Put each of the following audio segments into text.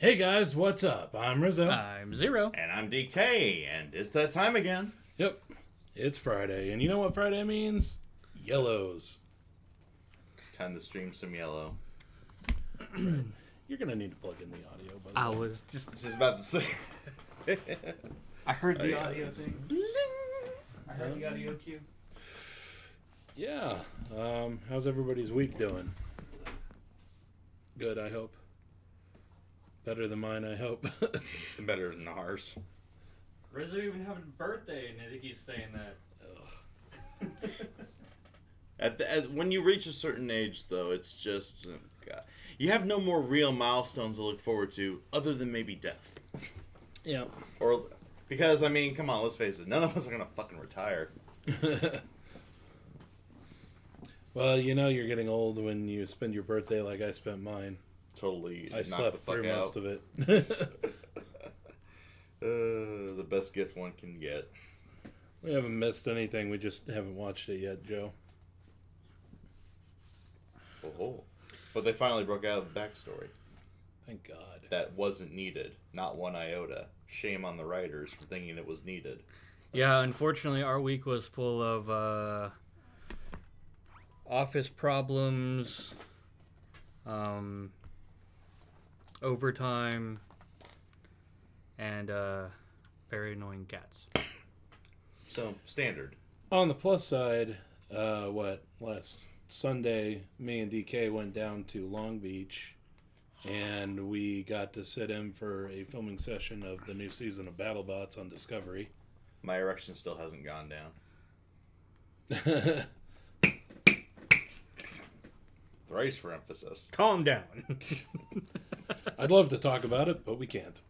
Hey guys, what's up? I'm Rizzo. I'm Zero. And I'm DK, and it's that time again. Yep, it's Friday, and you know what Friday means? Yellows. Time to stream some yellow. Right. You're gonna need to plug in the audio. By the I way. was just about to say. I heard the yeah, audio it's thing. I heard the audio cue. Yeah. How's everybody's week doing? Good, I hope. Better than mine, I hope. Better than ours. Rizzo even having a birthday, and he's saying that. When you reach a certain age, though, it's just God. You have no more real milestones to look forward to, other than maybe death. Yeah. Or because I mean, come on, let's face it, none of us are gonna fucking retire. Well, you know you're getting old when you spend your birthday like I spent mine. Totally, I slept through most of it. The best gift one can get. We haven't missed anything. We just haven't watched it yet, Joe. Oh, but they finally broke out of the backstory. Thank God. That wasn't needed. Not one iota. Shame on the writers for thinking it was needed. Yeah, unfortunately, our week was full of office problems, overtime, and very annoying cats. So, standard. On the plus side, last Sunday, me and DK went down to Long Beach, and we got to sit in for a filming session of the new season of BattleBots on Discovery. My erection still hasn't gone down. Thrice for emphasis. Calm down. I'd love to talk about it, but we can't.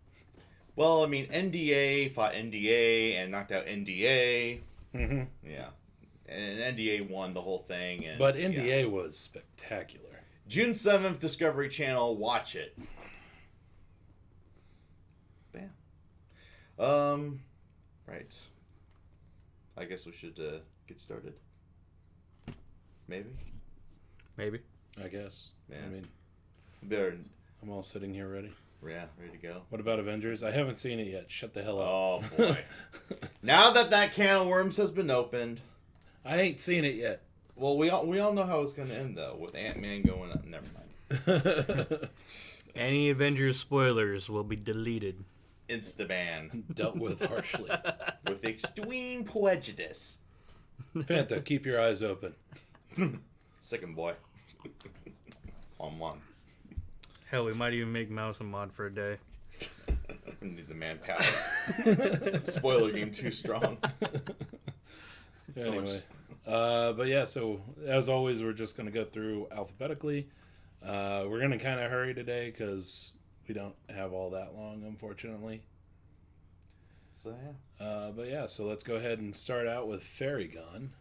Well, I mean, NDA fought NDA and knocked out NDA. Mm-hmm. Yeah. And NDA won the whole thing. And, But NDA was spectacular. June 7th, Discovery Channel. Watch it. Bam. Right. I guess we should get started. Maybe. I guess. Yeah. I mean, Better. I'm all sitting here ready. Yeah, ready to go. What about Avengers? I haven't seen it yet. Shut the hell up. Oh, boy. Now that can of worms has been opened. I ain't seen it yet. Well, we all know how it's going to end, though, with Ant-Man going up. Never mind. Any Avengers spoilers will be deleted. Insta-ban. Dealt with harshly. With extreme prejudice. Fanta, keep your eyes open. Second boy. On one. Hell, we might even make Mouse a mod for a day. We need the manpower. Spoiler game too strong. Anyway. But yeah, so as always, we're just going to go through alphabetically. We're going to kind of hurry today because we don't have all that long, unfortunately. So, yeah. But yeah, so let's go ahead and start out with Fairy Gun.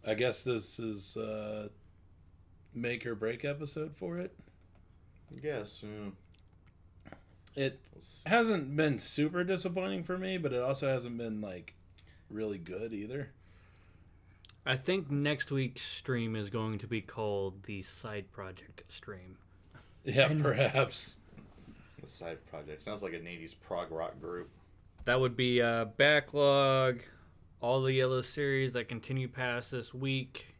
I guess this is make or break episode for it. I guess. It hasn't been super disappointing for me, but it also hasn't been like really good either. I think next week's stream is going to be called the side project stream. Yeah, perhaps. The side project. Sounds like an 80s prog rock group. That would be Backlog, all the Yellow series that continue past this week.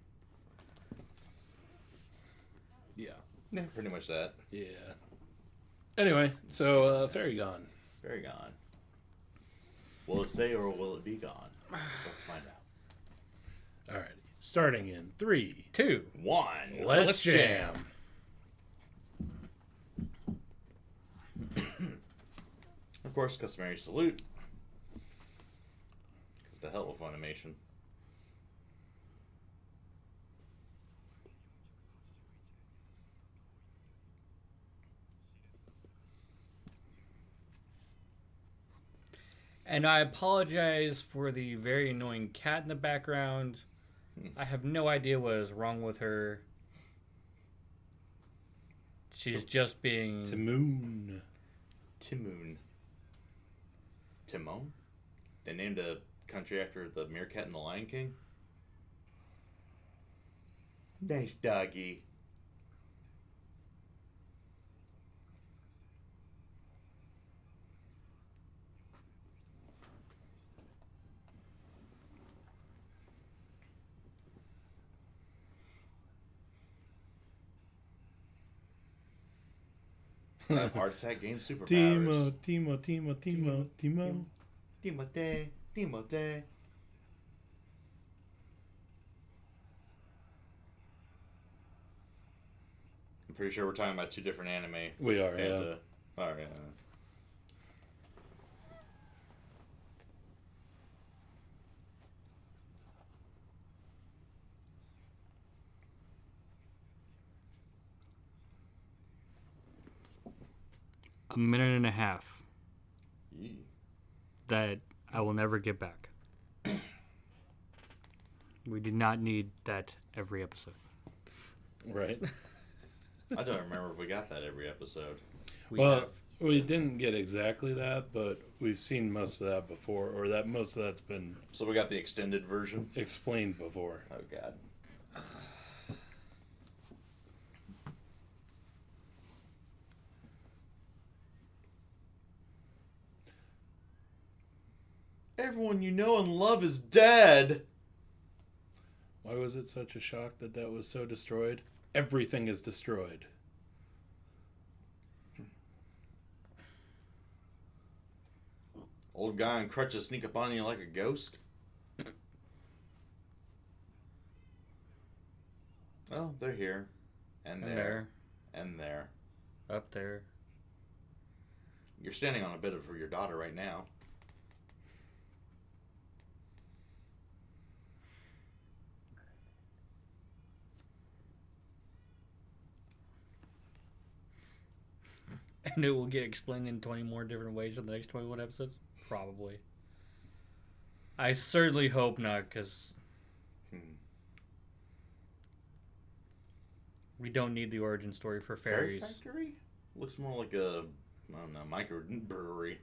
Yeah. Yeah, pretty much that. Yeah. Anyway, so Fairy Gone. Very gone. Will it stay or will it be gone? Let's find out. Alrighty. Starting in 3, 2, 1. let's jam. Of course, customary salute. Because the hell with Funimation. And I apologize for the very annoying cat in the background. I have no idea what is wrong with her. She's just being... Timoon. Timon? They named a country after the meerkat in The Lion King? Nice doggy. That heart attack gains superpowers. Timo. Timote. I'm pretty sure we're talking about two different anime. We are, fans, yeah. All right. A minute and a half Yee. that I will never get back. We do not need that every episode. Right. I don't remember if we got that every episode. We didn't get exactly that, but we've seen most of that before, or that most of that's been So we got the extended version. explained before. Oh God. Everyone you know and love is dead. Why was it such a shock that that was so destroyed? Everything is destroyed. Old guy on crutches sneak up on you like a ghost. Oh, they're here. And there. And there. Up there. You're standing on a bit of your daughter right now. And it will get explained in 20 more different ways in the next 21 episodes? Probably. I certainly hope not, because we don't need the origin story for fairies. Fairy Factory? Looks more like a, I don't know, microbrewery.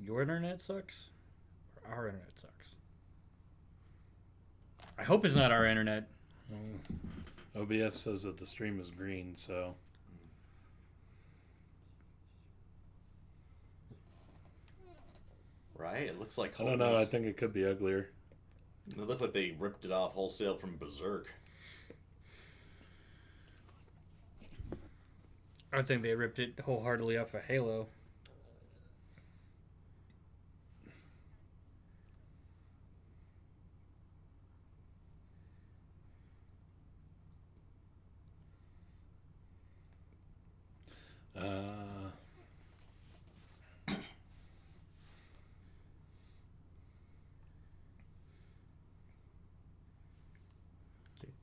Your internet sucks? Or our internet sucks? I hope it's not our internet. OBS says that the stream is green, so... Right? It looks like I don't know, I think it could be uglier. It looks like they ripped it off wholesale from Berserk. I think they ripped it wholeheartedly off of Halo.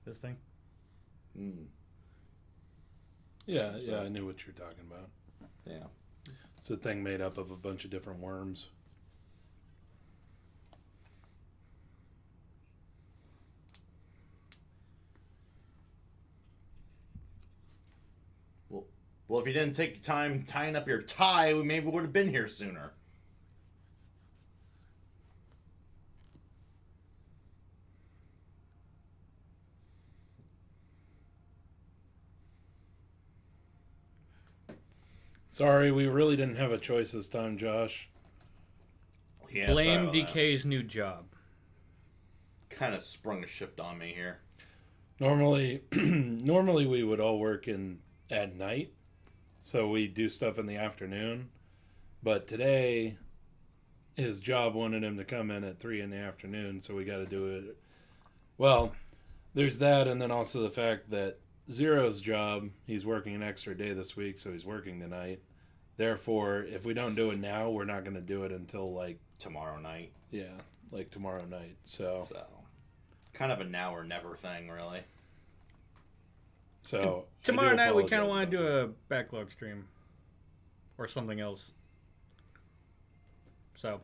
This thing? Yeah, I knew what you're talking about. Yeah. It's a thing made up of a bunch of different worms. Well, if you didn't take time tying up your tie, we maybe would have been here sooner. Sorry, we really didn't have a choice this time, Josh. Yeah, Blame DK's new job. Kind of sprung a shift on me here. Normally we would all work at night, so we do stuff in the afternoon. But today, his job wanted him to come in at 3 in the afternoon, so we got to do it. Well, there's that, and then also the fact that Zero's job, he's working an extra day this week, so he's working tonight. Therefore, if we don't do it now, we're not going to do it until, like... Tomorrow night. Yeah, like tomorrow night, so... Kind of a now or never thing, really. So... Tomorrow night, we kind of want to do a backlog stream. Or something else. So...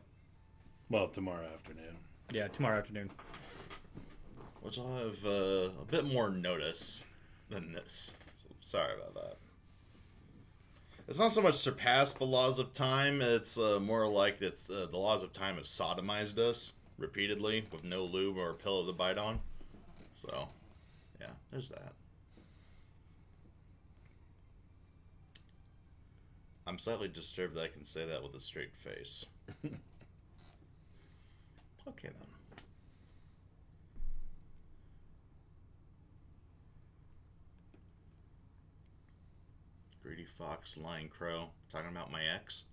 Well, tomorrow afternoon. Yeah, tomorrow afternoon. Which I'll have a bit more notice than this. So, sorry about that. It's not so much surpassed the laws of time, it's more like it's the laws of time have sodomized us repeatedly with no lube or pillow to bite on. So, yeah, there's that. I'm slightly disturbed that I can say that with a straight face. Okay, then. Greedy fox, lying crow. Talking about my ex.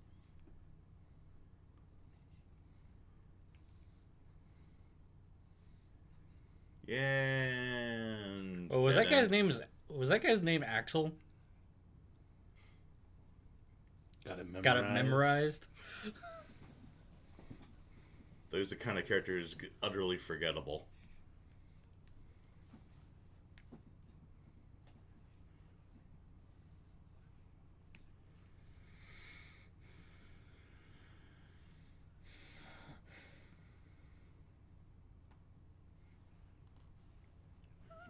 Yeah. Oh, was that guy's name? Was that guy's name Axel? Got it memorized. Those are the kind of characters utterly forgettable.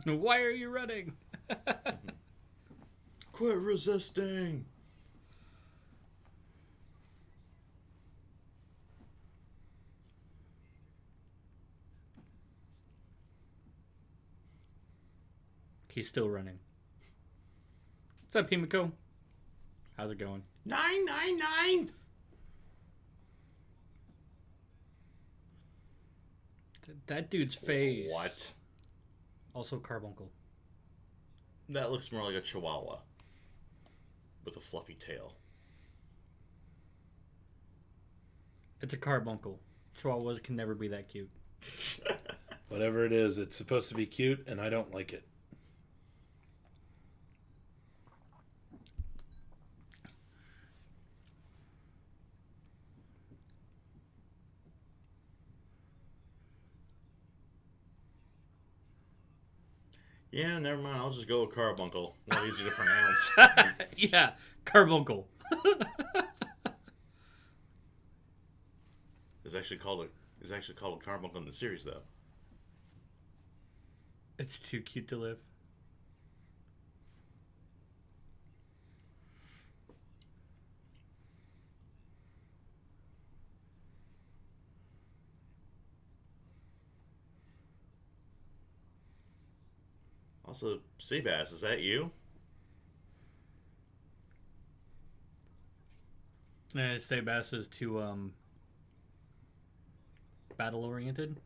Why are you running? Quit resisting. He's still running. What's up, Himiko? How's it going? 999. That dude's face. What? Also carbuncle. That looks more like a chihuahua with a fluffy tail. It's a carbuncle. Chihuahuas can never be that cute. Whatever it is, it's supposed to be cute, and I don't like it. Yeah, never mind. I'll just go with carbuncle. A lot easier to pronounce. Yeah, carbuncle. It's actually called a carbuncle in the series, though. It's too cute to live. Also, Seabass, is that you? Seabass is too battle oriented.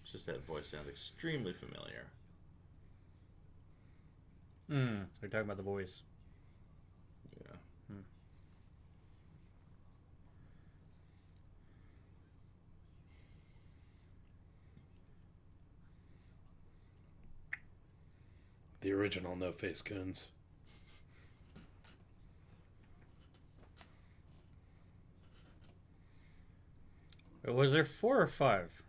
It's just that voice sounds extremely familiar. They're talking about the voice. Yeah. The original no-face coons. Was there 4 or 5?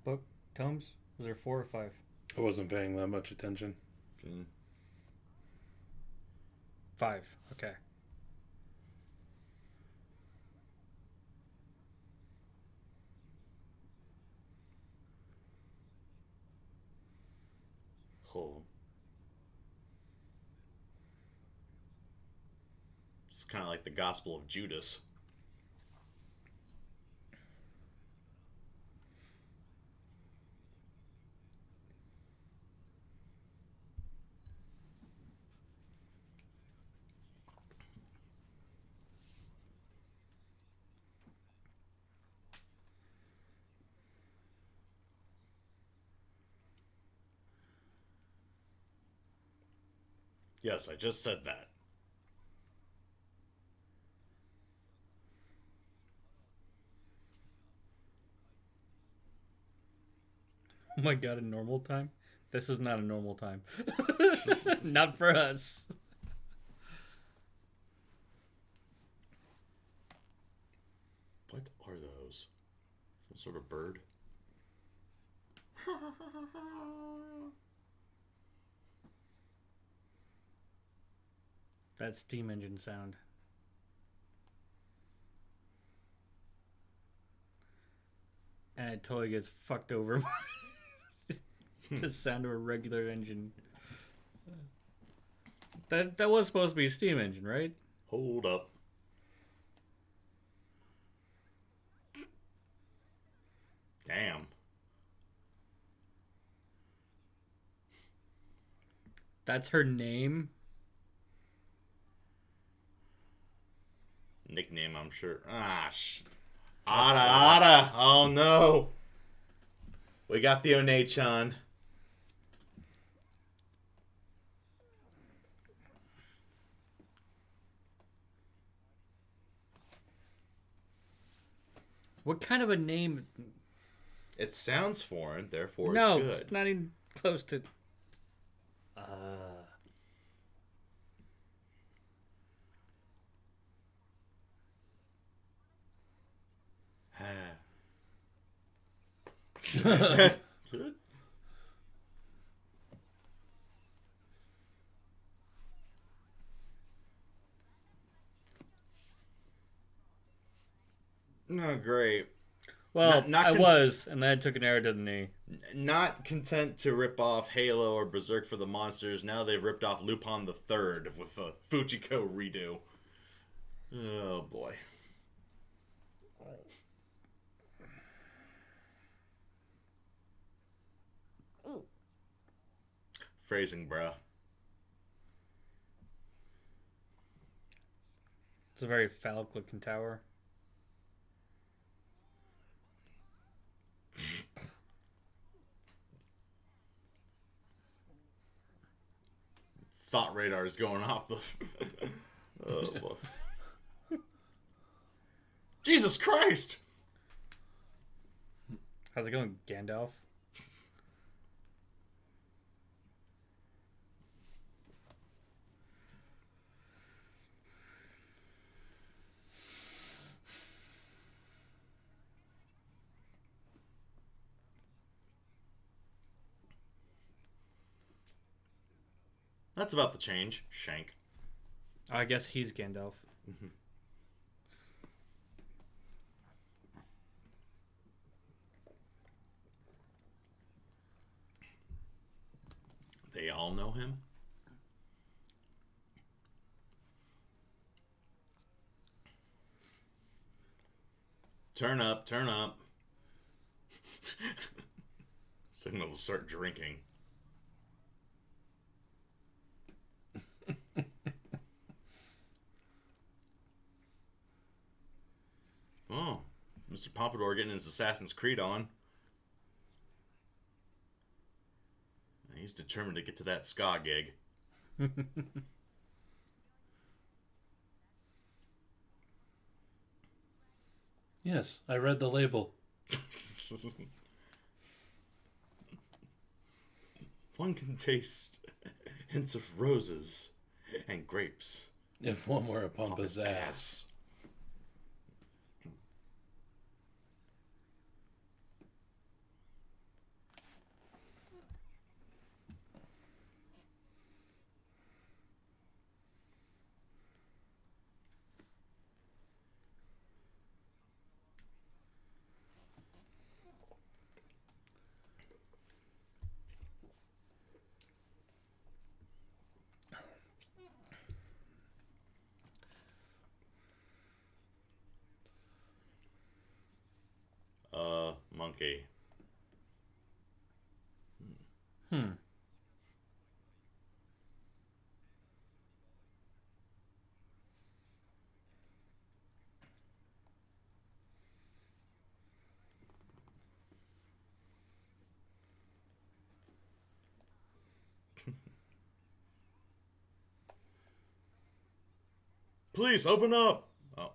Book tomes? Was there 4 or 5? I wasn't paying that much attention. 5. Okay. Oh. It's kind of like the Gospel of Judas. Yes, I just said that. Oh my god, a normal time? This is not a normal time. Not for us. What are those? Some sort of bird? That steam engine sound. And it totally gets fucked over by the sound of a regular engine. That was supposed to be a steam engine, right? Hold up. Damn. That's her name? Nickname, I'm sure. Ada. Oh no. We got the One-chan. What kind of a name? It sounds foreign, therefore No, it's good. it's not even close to. No, great. Well, Not I was, and then I took an arrow to the knee. Not content to rip off Halo or Berserk for the monsters, now they've ripped off Lupin the Third with a Fujiko redo. Oh boy. Phrasing, bruh. It's a very phallic looking tower. Thought radar is going off the. Oh boy. Jesus Christ! How's it going, Gandalf? That's about the change. Shank. I guess he's Gandalf. They all know him? Turn up, turn up. Signal to start drinking. Oh, Mr. Pompadour getting his Assassin's Creed on. He's determined to get to that ska gig. Yes, I read the label. One can taste hints of roses and grapes. If one were a Pompa's ass. Monkey. Please open up. Oh.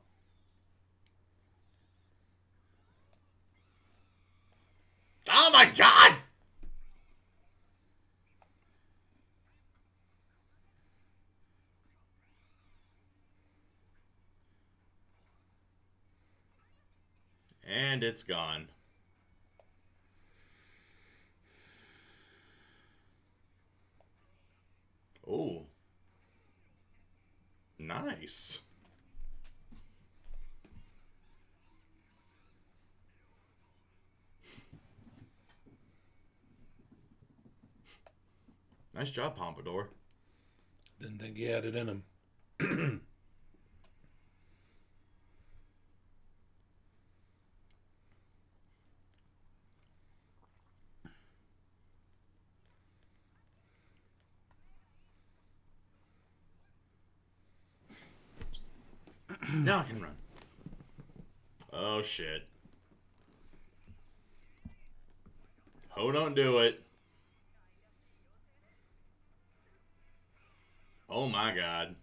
Oh my god! And it's gone. Oh. Nice. Nice job, Pompadour. Didn't think he had it in him. Now I can run. Oh shit. Oh, don't do it. Oh my god.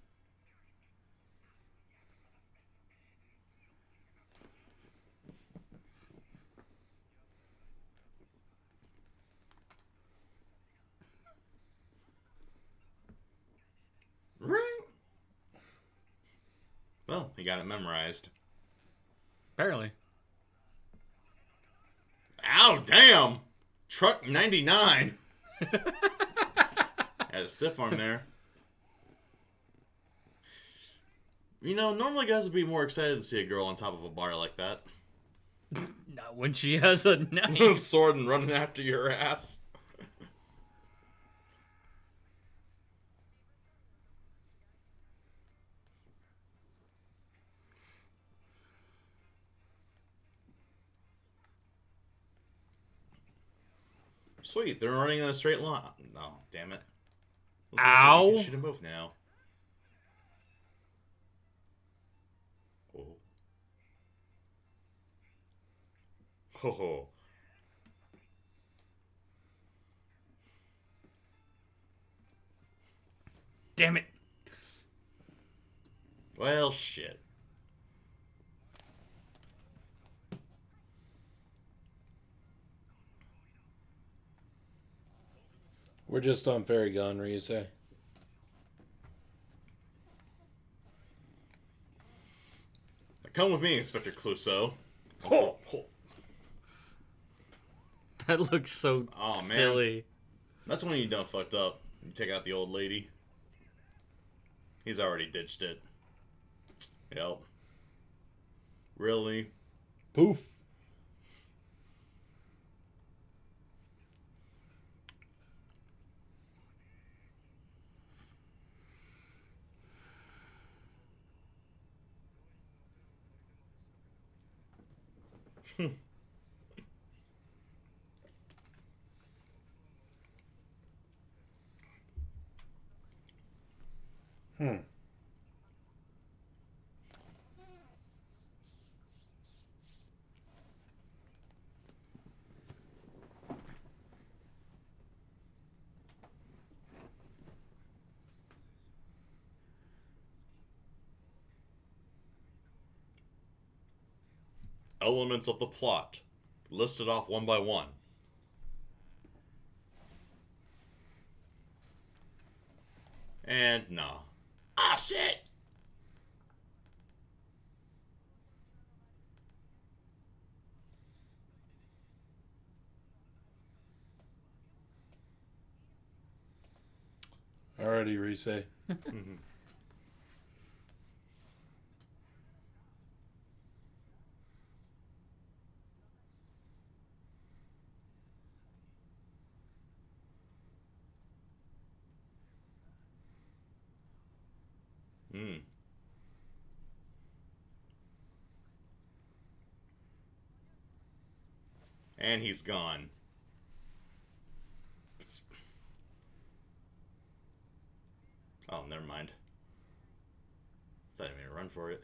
Ring. Well, he got it memorized. Apparently. Ow, damn! Truck 99. Had a stiff arm there. You know, normally guys would be more excited to see a girl on top of a bar like that. Not when she has a knife. Sword and running after your ass. Sweet, they're running in a straight line. No, damn it. Ow! You can shoot them both now. Oh. Ho ho. Damn it. Well, shit. We're just on Fairy Gone, you say? Come with me, Inspector Clouseau. That looks so Oh, man. silly. That's when you done fucked up. You take out the old lady. He's already ditched it. Yep. Really? Poof. Elements of the plot. Listed off one by one. And nah. Ah, shit! Alrighty, Risei. Hmm. And he's gone. Oh, never mind. Thought I made a run for it.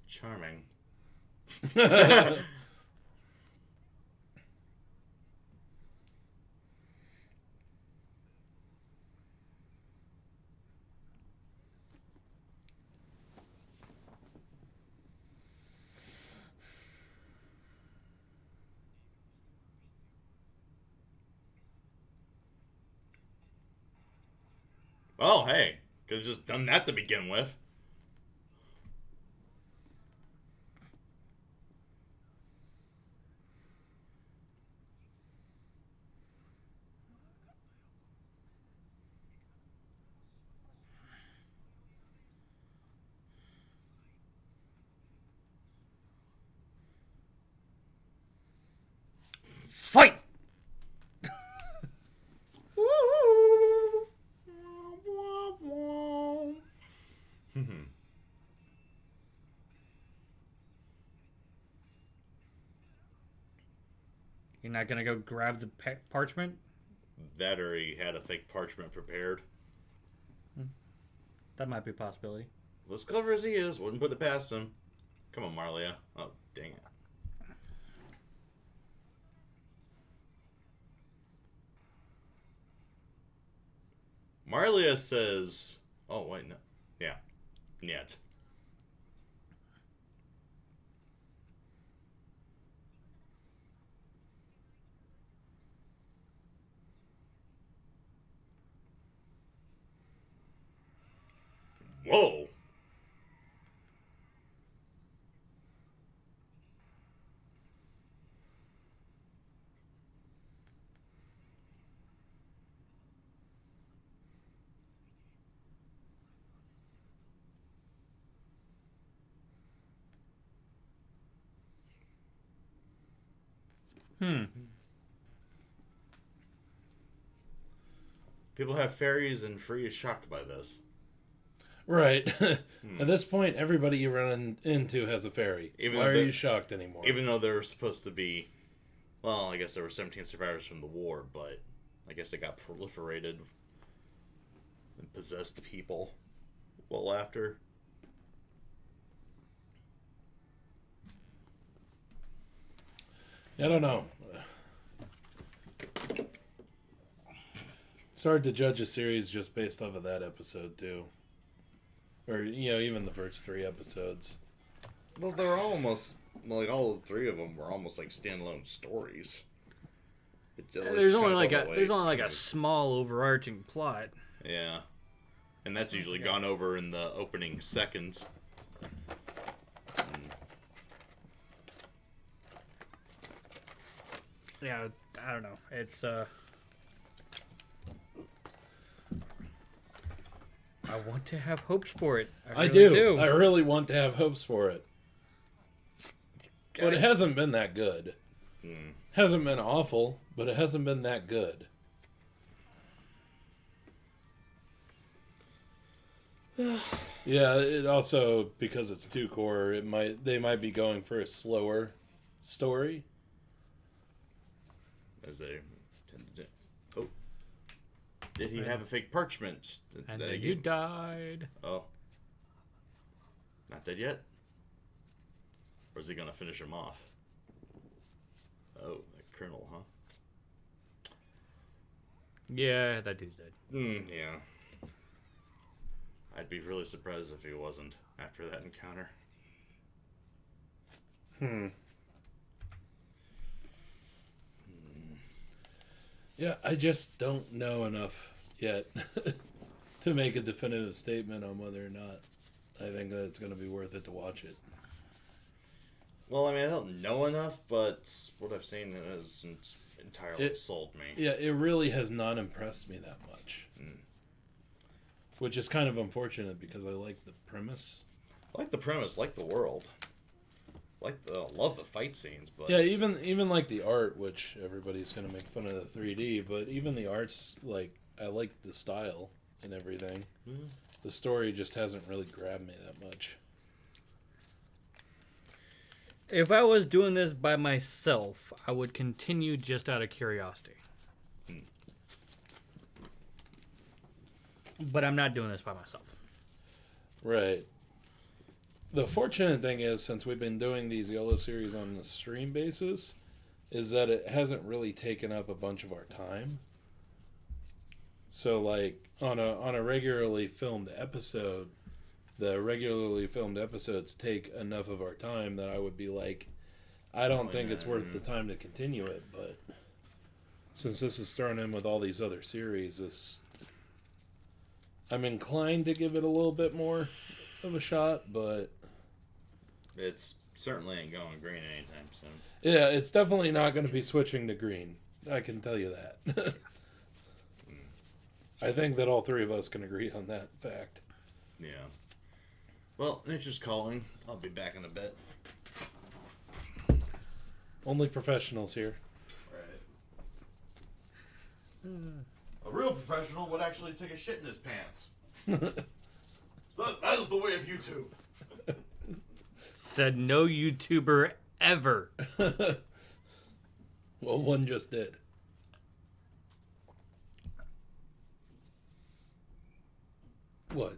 Charming. Oh, hey. Could have just done that to begin with. Fight! You're not gonna go grab the parchment? That or he had a fake parchment prepared. That might be a possibility. As clever as he is, wouldn't put it past him. Come on, Marlia. Oh, dang it. Marlia says... Oh, wait, no. Yeah. Niet. Whoa! People have fairies, and Free is shocked by this. Right. At this point, everybody you run into has a fairy. Why are you shocked anymore? Even though there were supposed to be... Well, I guess there were 17 survivors from the war, but I guess they got proliferated and possessed people well after. I don't know. It's hard to judge a series just based off of that episode, too. Or, even the first 3 episodes. Well, they're almost... Like, all 3 of them were almost like standalone stories. There's only like a small overarching plot. Yeah. And that's usually gone over in the opening seconds. Yeah, I don't know. It's, I want to have hopes for it. I do. I really want to have hopes for it. But it hasn't been that good. Hasn't been awful, but it hasn't been that good. Yeah, it also, because it's 2 core, they might be going for a slower story. As they tend to do. Oh. Did he have a fake parchment? And then you died. Oh. Not dead yet? Or is he going to finish him off? Oh, that colonel, huh? Yeah, that dude's dead. Yeah. I'd be really surprised if he wasn't after that encounter. Yeah, I just don't know enough yet to make a definitive statement on whether or not I think that it's going to be worth it to watch it. Well, I mean, I don't know enough, but what I've seen hasn't entirely sold me. Yeah, it really has not impressed me that much. Which is kind of unfortunate because I like the premise. I like the premise, like the world. Love the fight scenes, but yeah, even like the art, which everybody's gonna make fun of the 3D, but even the art's like I like the style and everything. The story just hasn't really grabbed me that much. If I was doing this by myself, I would continue just out of curiosity. But I'm not doing this by myself. Right. The fortunate thing is, since we've been doing these YOLO series on the stream basis, is that it hasn't really taken up a bunch of our time. So, like, on a regularly filmed episode, the regularly filmed episodes take enough of our time that I would be like, I don't think it's worth the time to continue it, but since this is thrown in with all these other series, I'm inclined to give it a little bit more of a shot, but it's certainly ain't going green anytime soon. Yeah, it's definitely not going to be switching to green. I can tell you that. I think that all 3 of us can agree on that fact. Yeah. Well, nature's calling. I'll be back in a bit. Only professionals here. Right. A real professional would actually take a shit in his pants. So that is the way of YouTube. Said no YouTuber ever. Well, one just did. What?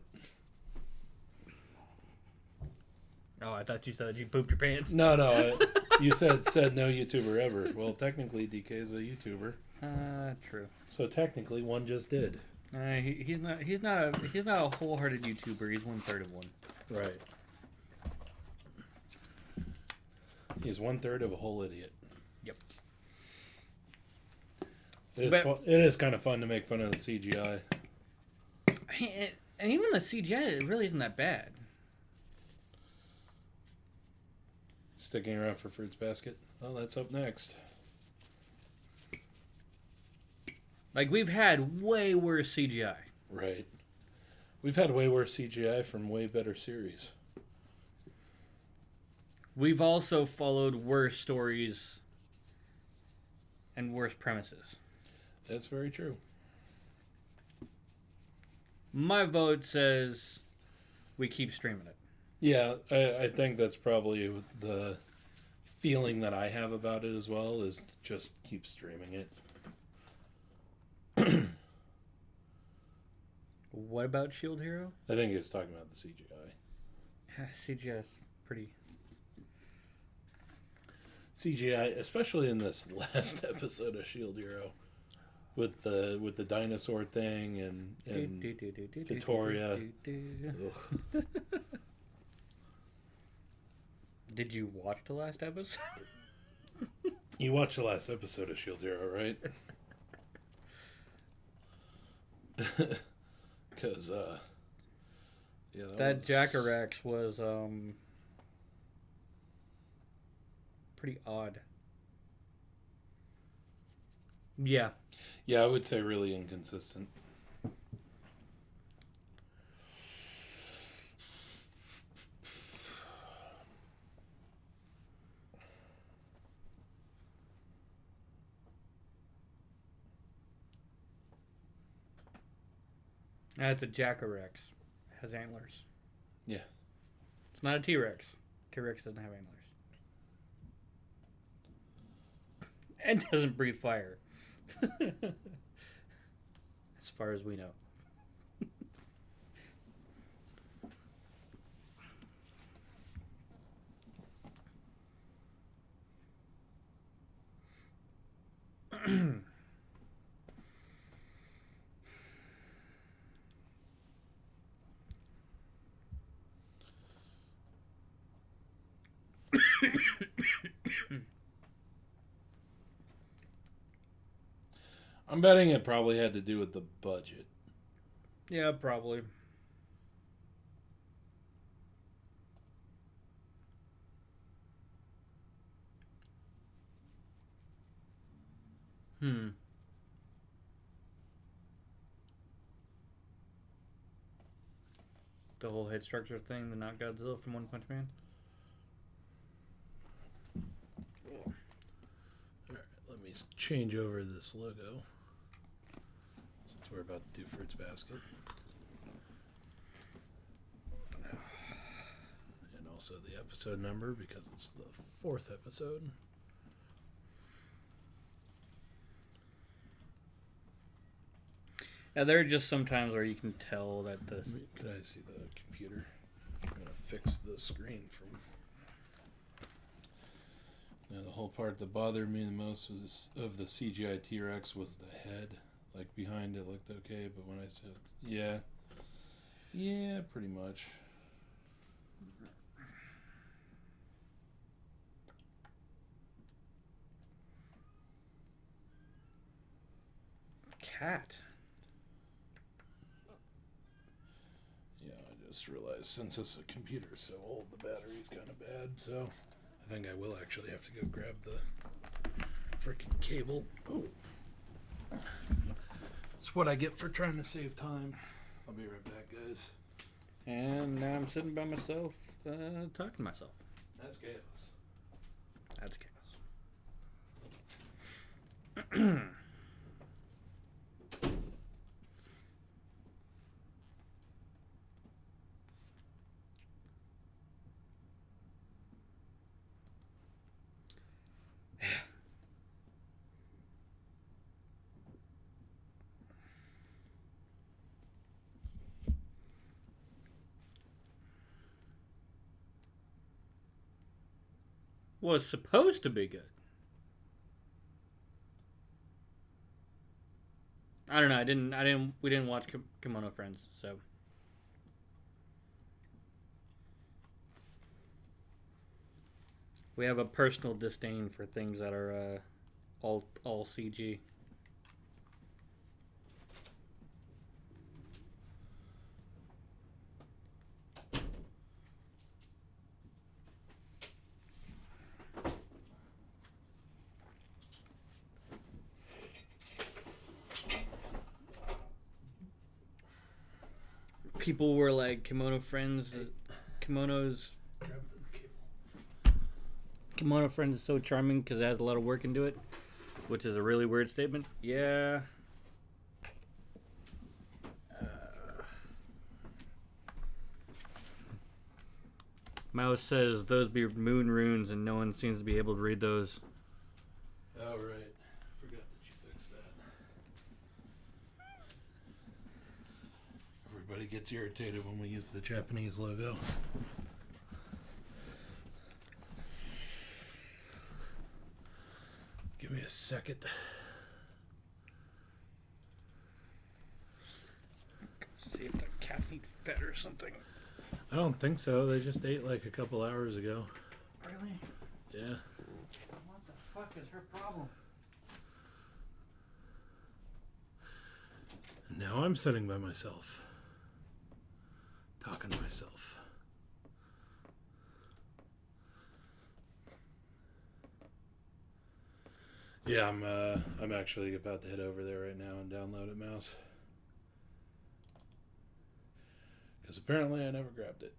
Oh, I thought you said you pooped your pants. No, you said no YouTuber ever. Well, technically, DK is a YouTuber. True. So technically, one just did. He's not a wholehearted YouTuber. He's 1/3 of one. Right. He's 1/3 of a whole idiot. Yep. It is kind of fun to make fun of the CGI. And even the CGI, it really isn't that bad. Sticking around for Fruits Basket. Well, that's up next. Like, we've had way worse CGI. Right. We've had way worse CGI from way better series. We've also followed worse stories and worse premises. That's very true. My vote says we keep streaming it. Yeah, I think that's probably the feeling that I have about it as well, is just keep streaming it. What about Shield Hero? I think he was talking about the CGI. CGI is pretty... CGI, especially in this last episode of Shield Hero, with the dinosaur thing and Victoria. Ugh. Did you watch the last episode? You watched the last episode of Shield Hero, right? Because yeah, that Jackrax was pretty odd. Yeah. Yeah, I would say really inconsistent. That's a Jackrax. Has antlers. Yeah. It's not a T-Rex. T-Rex doesn't have antlers. And doesn't breathe fire. As far as we know. I'm betting it probably had to do with the budget. Yeah, probably. The whole head structure thing, the not Godzilla from One Punch Man. Alright, let me change over this logo, since we're about to do Fruits Basket. And also the episode number, because it's the 4th episode. Yeah, there are just some times where you can tell that this... Could I see the computer? I'm going to fix the screen from... Yeah, the whole part that bothered me the most was of the CGI T-Rex was the head. Like, behind it looked okay, but when I said... Yeah, pretty much. Cat. Yeah, I just realized since this computer is so old, the battery's kind of bad, so I think I will actually have to go grab the freaking cable. It's what I get for trying to save time. I'll be right back, guys. And now I'm sitting by myself, talking to myself. That's chaos. That's chaos. was supposed to be good. I don't know. We didn't watch Kimono Friends, so. We have a personal disdain for things that are all CG. People were like, Kimono Friends is so charming because it has a lot of work into it, which is a really weird statement. Yeah. Mouse says those be moon runes and no one seems to be able to read those. Oh, right. Forgot that you fixed that. Everybody gets irritated when we use the Japanese logo. Give me a second. See if the cats eat fed or something. I don't think so. They just ate like a couple hours ago. Really? Yeah. What the fuck is her problem? Now I'm sitting by myself. Talking to myself. Yeah, I'm actually about to head over there right now and download it, Mouse. Because apparently I never grabbed it.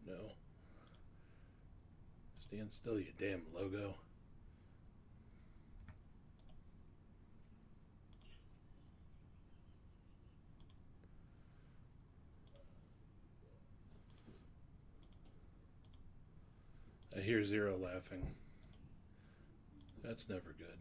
No. Stand still, you damn logo. I hear Zero laughing. That's never good.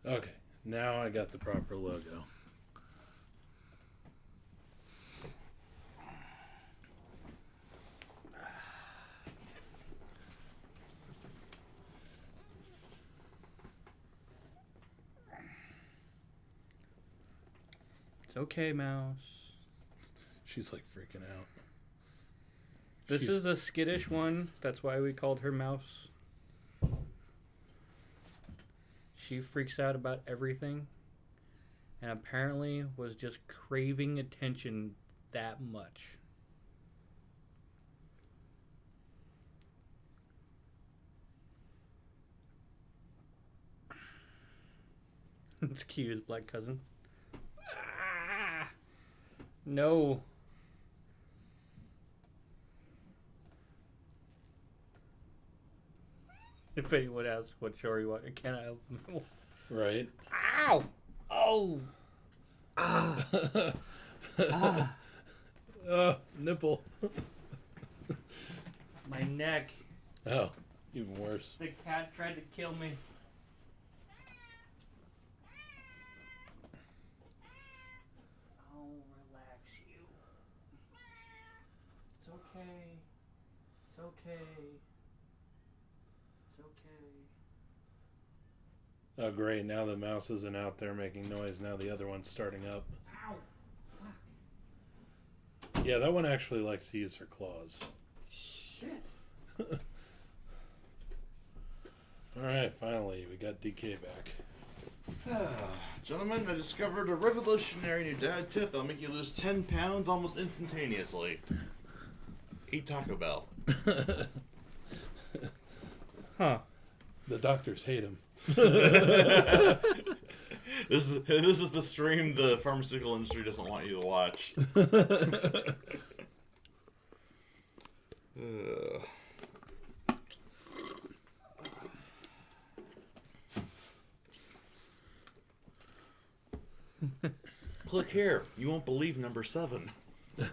Okay, now I got the proper logo. It's okay, Mouse. She's like freaking out. This is the skittish one. That's why we called her Mouse. She freaks out about everything. And apparently was just craving attention that much. It's Q's black cousin. Ah! No. If anyone asks what show you want, can I help them? Right. Ow! Oh! Ah! Ah! Nipple. My neck. Oh, even worse. The cat tried to kill me. Oh, relax you. It's okay. It's okay. It's okay. Oh, great. Now the mouse isn't out there making noise. Now the other one's starting up. Ow! Yeah, that one actually likes to use her claws. Shit. Alright, finally, we got DK back. Gentlemen, I discovered a revolutionary new diet tip that'll make you lose 10 pounds almost instantaneously. Eat Taco Bell. Huh. The doctors hate him. This is the stream the pharmaceutical industry doesn't want you to watch. Click here. You won't believe number 7. I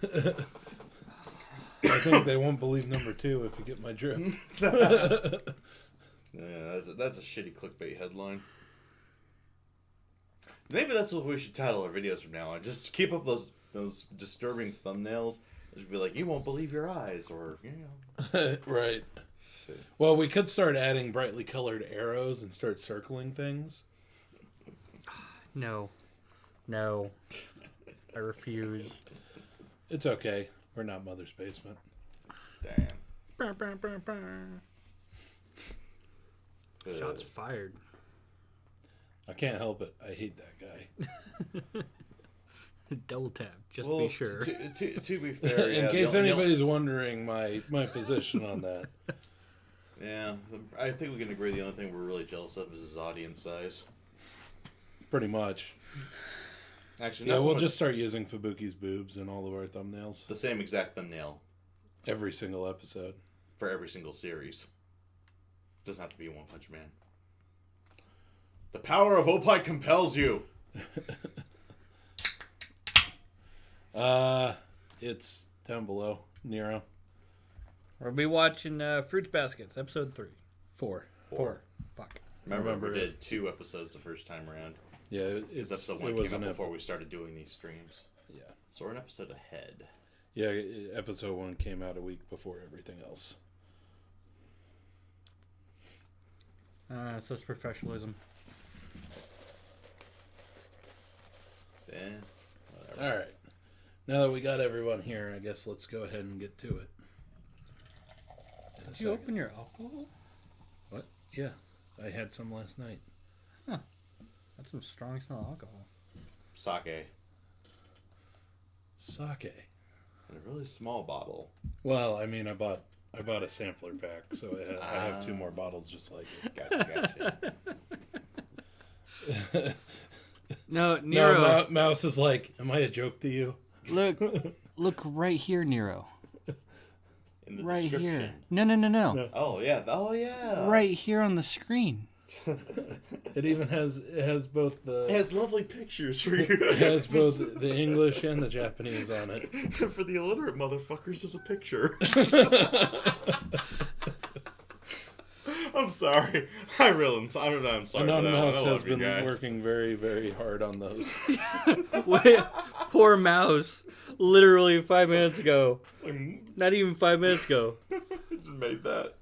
think they won't believe number 2 if you get my drift. Yeah, that's a shitty clickbait headline. Maybe that's what we should title our videos from now on. Just keep up those disturbing thumbnails. Just be like, you won't believe your eyes, or you know. Right. Well, we could start adding brightly colored arrows and start circling things. No. I refuse. It's okay. We're not Mother's Basement. Damn. Shots fired. I can't help it. I hate that guy. Double tap, just be sure. To be fair, In case anybody's wondering my position on that. Yeah, I think we can agree the only thing we're really jealous of is his audience size. Pretty much. Actually, Yeah, not so we'll much just start using Fubuki's boobs in all of our thumbnails. the same exact thumbnail Every single episode. for every single series. Doesn't have to be One Punch Man. The power of Opie compels you. It's down below. Nero. We'll be watching Fruits Baskets, episode 3. 4. 4. Fuck. Remember we Remember did 2 episodes the first time around. Yeah, Because episode 1 came out before we started doing these streams. Yeah. So we're an episode ahead. Yeah, episode 1 came out a week before everything else. Such professionalism. Yeah, whatever. All right. Now that we got everyone here, I guess let's go ahead and get to it. Did you open your alcohol? What? Yeah. I had some last night. Huh. That's some strong smell alcohol. Sake. Sake. In a really small bottle. Well, I mean, I bought a sampler pack, so I have 2 more bottles just like it. Gotcha. No, Nero. No, Mouse is like, am I a joke to you? Look right here, Nero. In the Right description. here. No. Oh yeah. Right here on the screen. It even has both the It has lovely pictures for you. it has both the English and the Japanese on it. For the illiterate motherfuckers, there's a picture. I'm sorry. I'm sorry. Anonymous I love has you been guys. working very, very hard on those. Wait, poor Mouse. Literally 5 minutes ago. I Not even 5 minutes ago. just made that.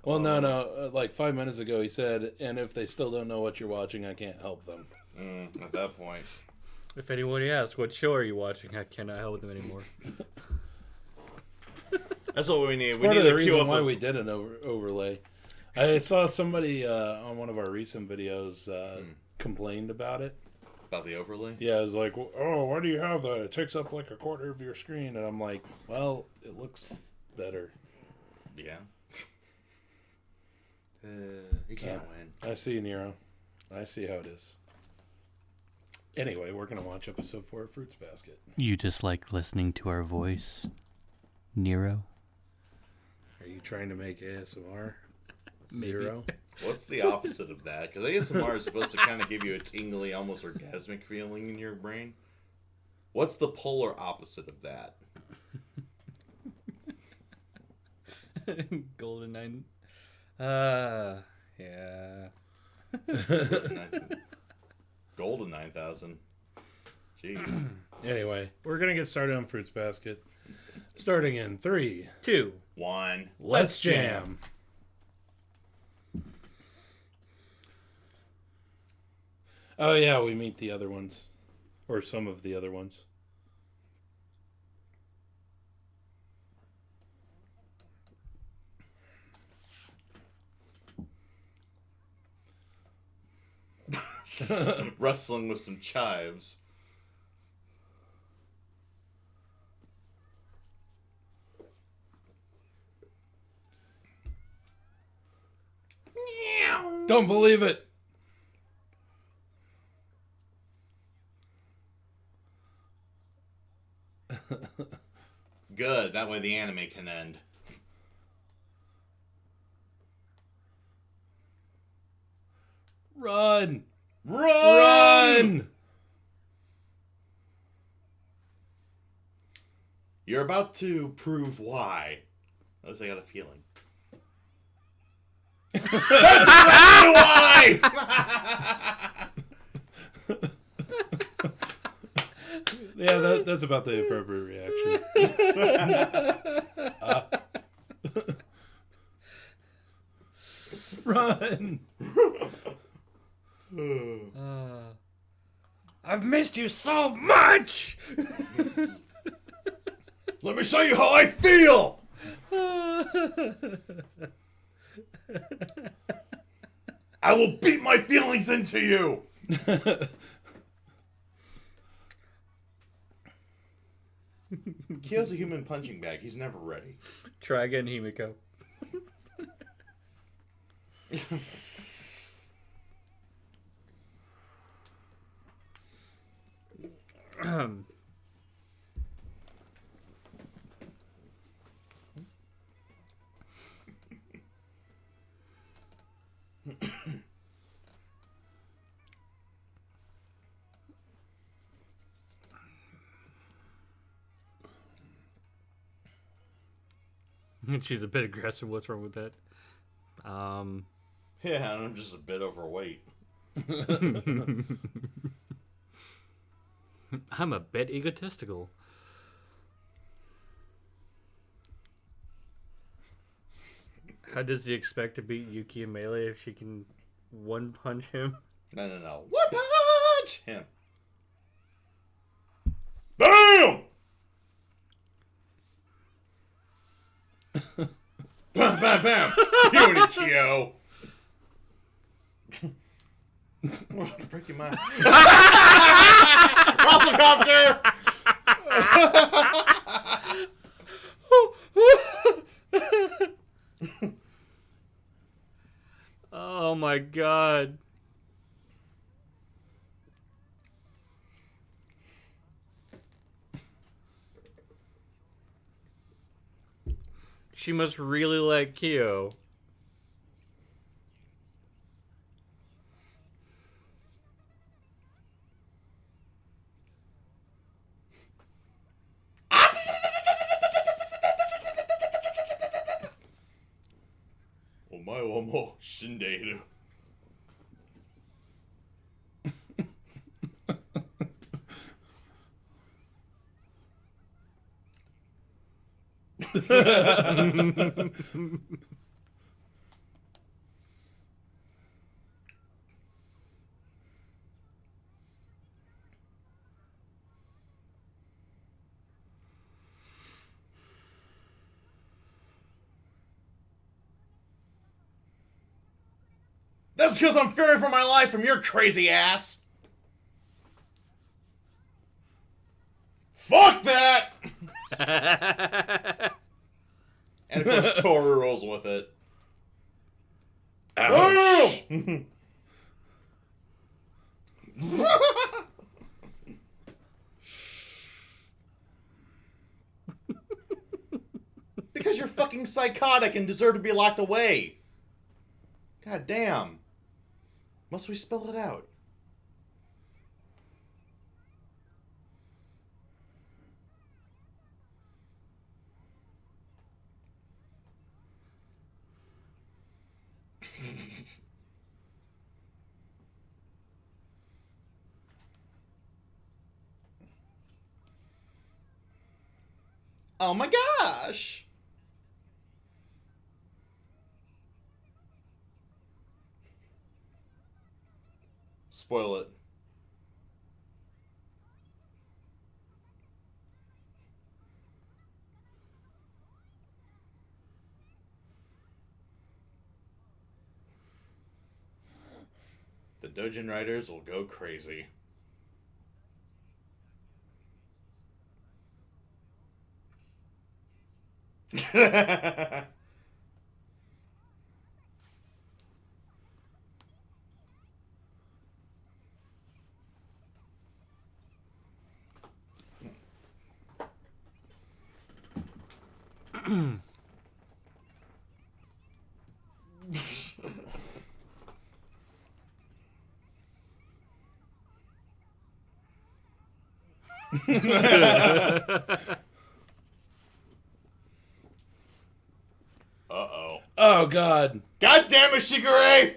Well, no. Like 5 minutes ago, he said, "And if they still don't know what you're watching, I can't help them." At that point. If anybody asks, what show are you watching? I cannot help them anymore. That's what we need. We Part need of the to queue reason up why with- we did an overlay. I saw somebody on one of our recent videos complained about it. about the overlay. Yeah, it was like, "Oh, why do you have that? It takes up like a quarter of your screen." And I'm like, "Well, it looks better." Yeah. You can't win. I see, Nero. I see how it is. Anyway, we're going to watch episode 4 of Fruits Basket. You just like listening to our voice, Nero? Are you trying to make ASMR? Maybe. 0? What's the opposite of that? Because ASMR is supposed to kind of give you a tingly, almost orgasmic feeling in your brain. What's the polar opposite of that? Golden 9. Yeah. Golden 9000. Gee. Anyway, we're going to get started on Fruits Basket. Starting in 3, 2. 1. let's jam. Oh, yeah, we meet the other ones. Or some of the other ones. Wrestling with some chives. Don't believe it! Good. That way the anime can end. Run! Run! You're about to prove why. At least I got a feeling. That's exactly why! Yeah, that's about the appropriate reaction. Run! I've missed you so much! Let me show you how I feel! I will beat my feelings into you! Kyo's a human punching bag. He's never ready. Try again, Himiko. She's a bit aggressive. What's wrong with that? Yeah, and I'm just a bit overweight. I'm a bit egotistical. How does he expect to beat Yuki in Melee if she can one punch him? No. One punch! Him. BAM! Bam, bam, bam! Beauty, Kyo! Breaking my... Helicopter! Oh my god. She must really like Kyo. Omae wa mou shindeiru. That's because I'm fearing for my life from your crazy ass. Fuck that! And of course, Toru rolls with it. Ouch! Because you're fucking psychotic and deserve to be locked away. God damn. Must we spell it out? Oh my gosh! Spoil it. The Dojin Riders will go crazy. Uh-oh. Oh, God. God damn it, Shigure!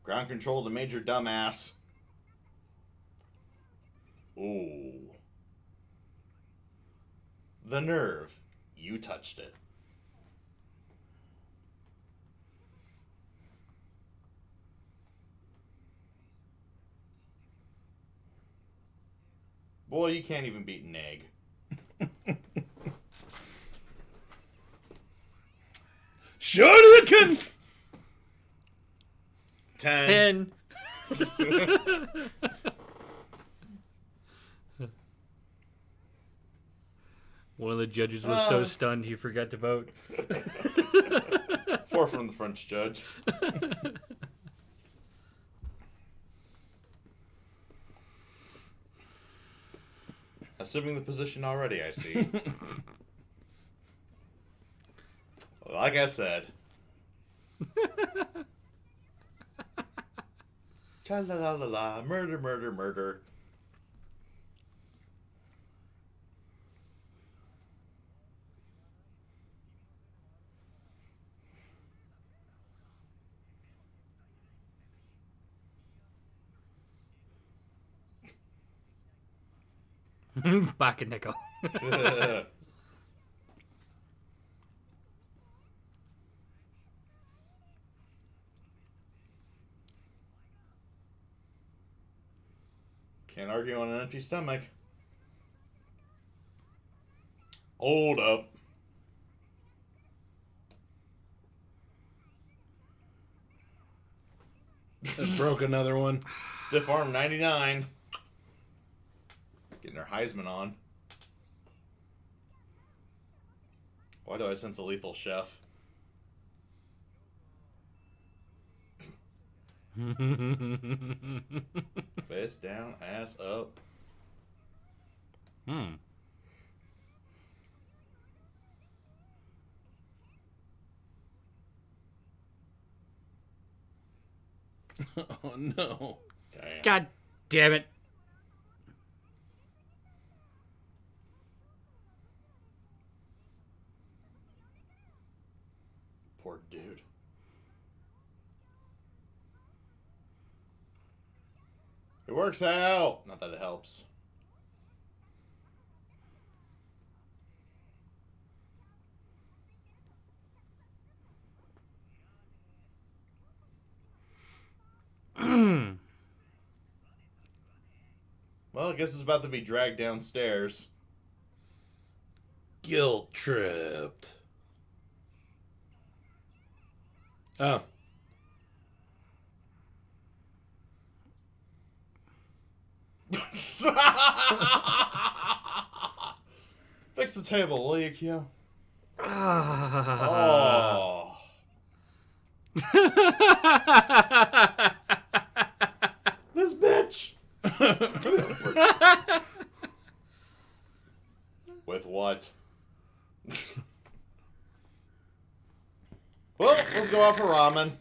Ground control to Major Dumbass. Ooh. The nerve. You touched it. Boy, you can't even beat an egg. Shoryuken! 10. 10. One of the judges was so stunned he forgot to vote. 4 from the French judge. Assuming the position already, I see. Like I said. Cha la la la la, murder, murder, murder. Back in nickel. Can't argue on an empty stomach. Hold up. That broke another one. Stiff arm 99. Getting her Heisman on. Why do I sense a lethal chef? Face down, ass up. Oh, no. Damn. God damn it. Poor dude. It works out. Not that it helps. Well, I guess it's about to be dragged downstairs. Guilt tripped. Oh. Fix the table, will you, Kyo? Oh. This bitch. With what? Well, let's go out for ramen.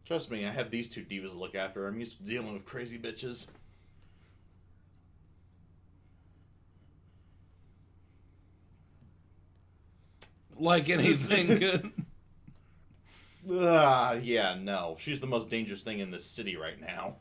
Trust me, I have these two divas to look after. I'm used to dealing with crazy bitches. Like anything good. Yeah, no. She's the most dangerous thing in this city right now.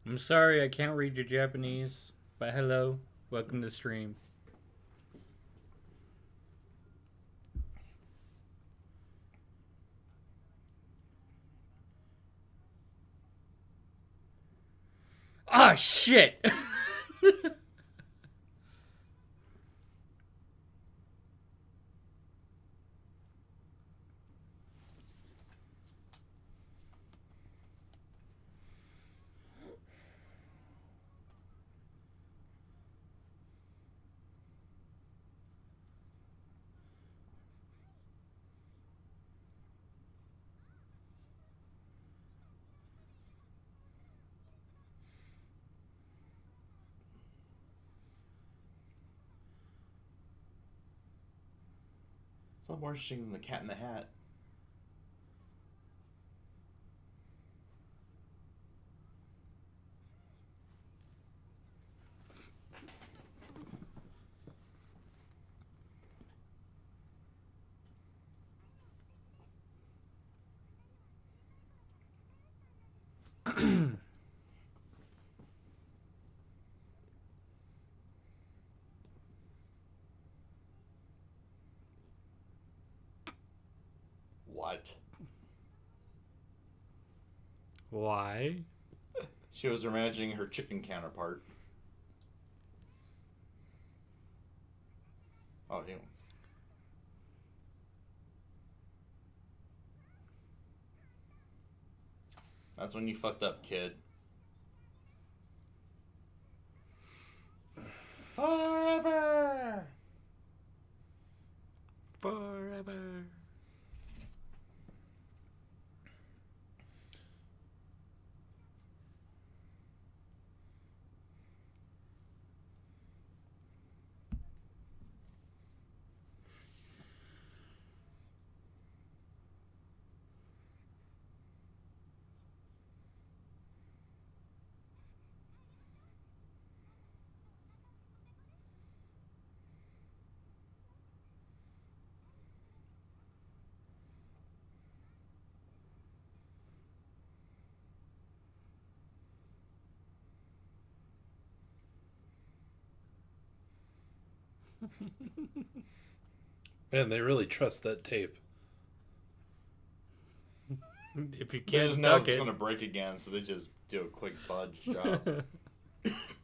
I'm sorry I can't read your Japanese, but hello, welcome to the stream. Ah, shit! It's a lot more interesting than the Cat in the Hat. What? Why? She was imagining her chicken counterpart. Oh, he. That's when you fucked up, kid. Forever! Forever. Man, they really trust that tape. If you They can't just know duck it's it. gonna break again, so they just do a quick budge job.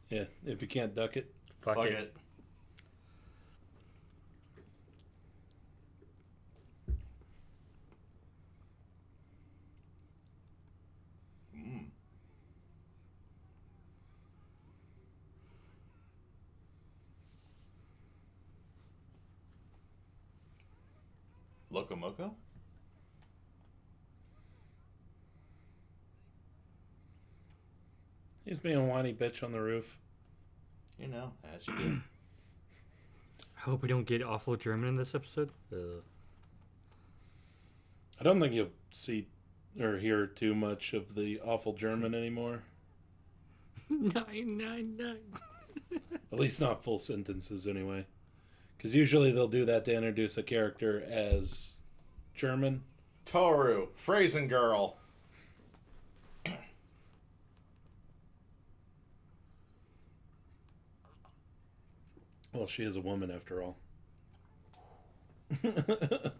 Yeah, if you can't duck it. Fuck Fuck it. it. Mm. Locomoco? He's being a whiny bitch on the roof. You know, as you do. I hope we don't get awful German in this episode. I don't think you'll see or hear too much of the awful German anymore. 999. At least not full sentences, anyway. Because usually they'll do that to introduce a character as German. Toru, Phrasen Girl. Well, she is a woman after all. We're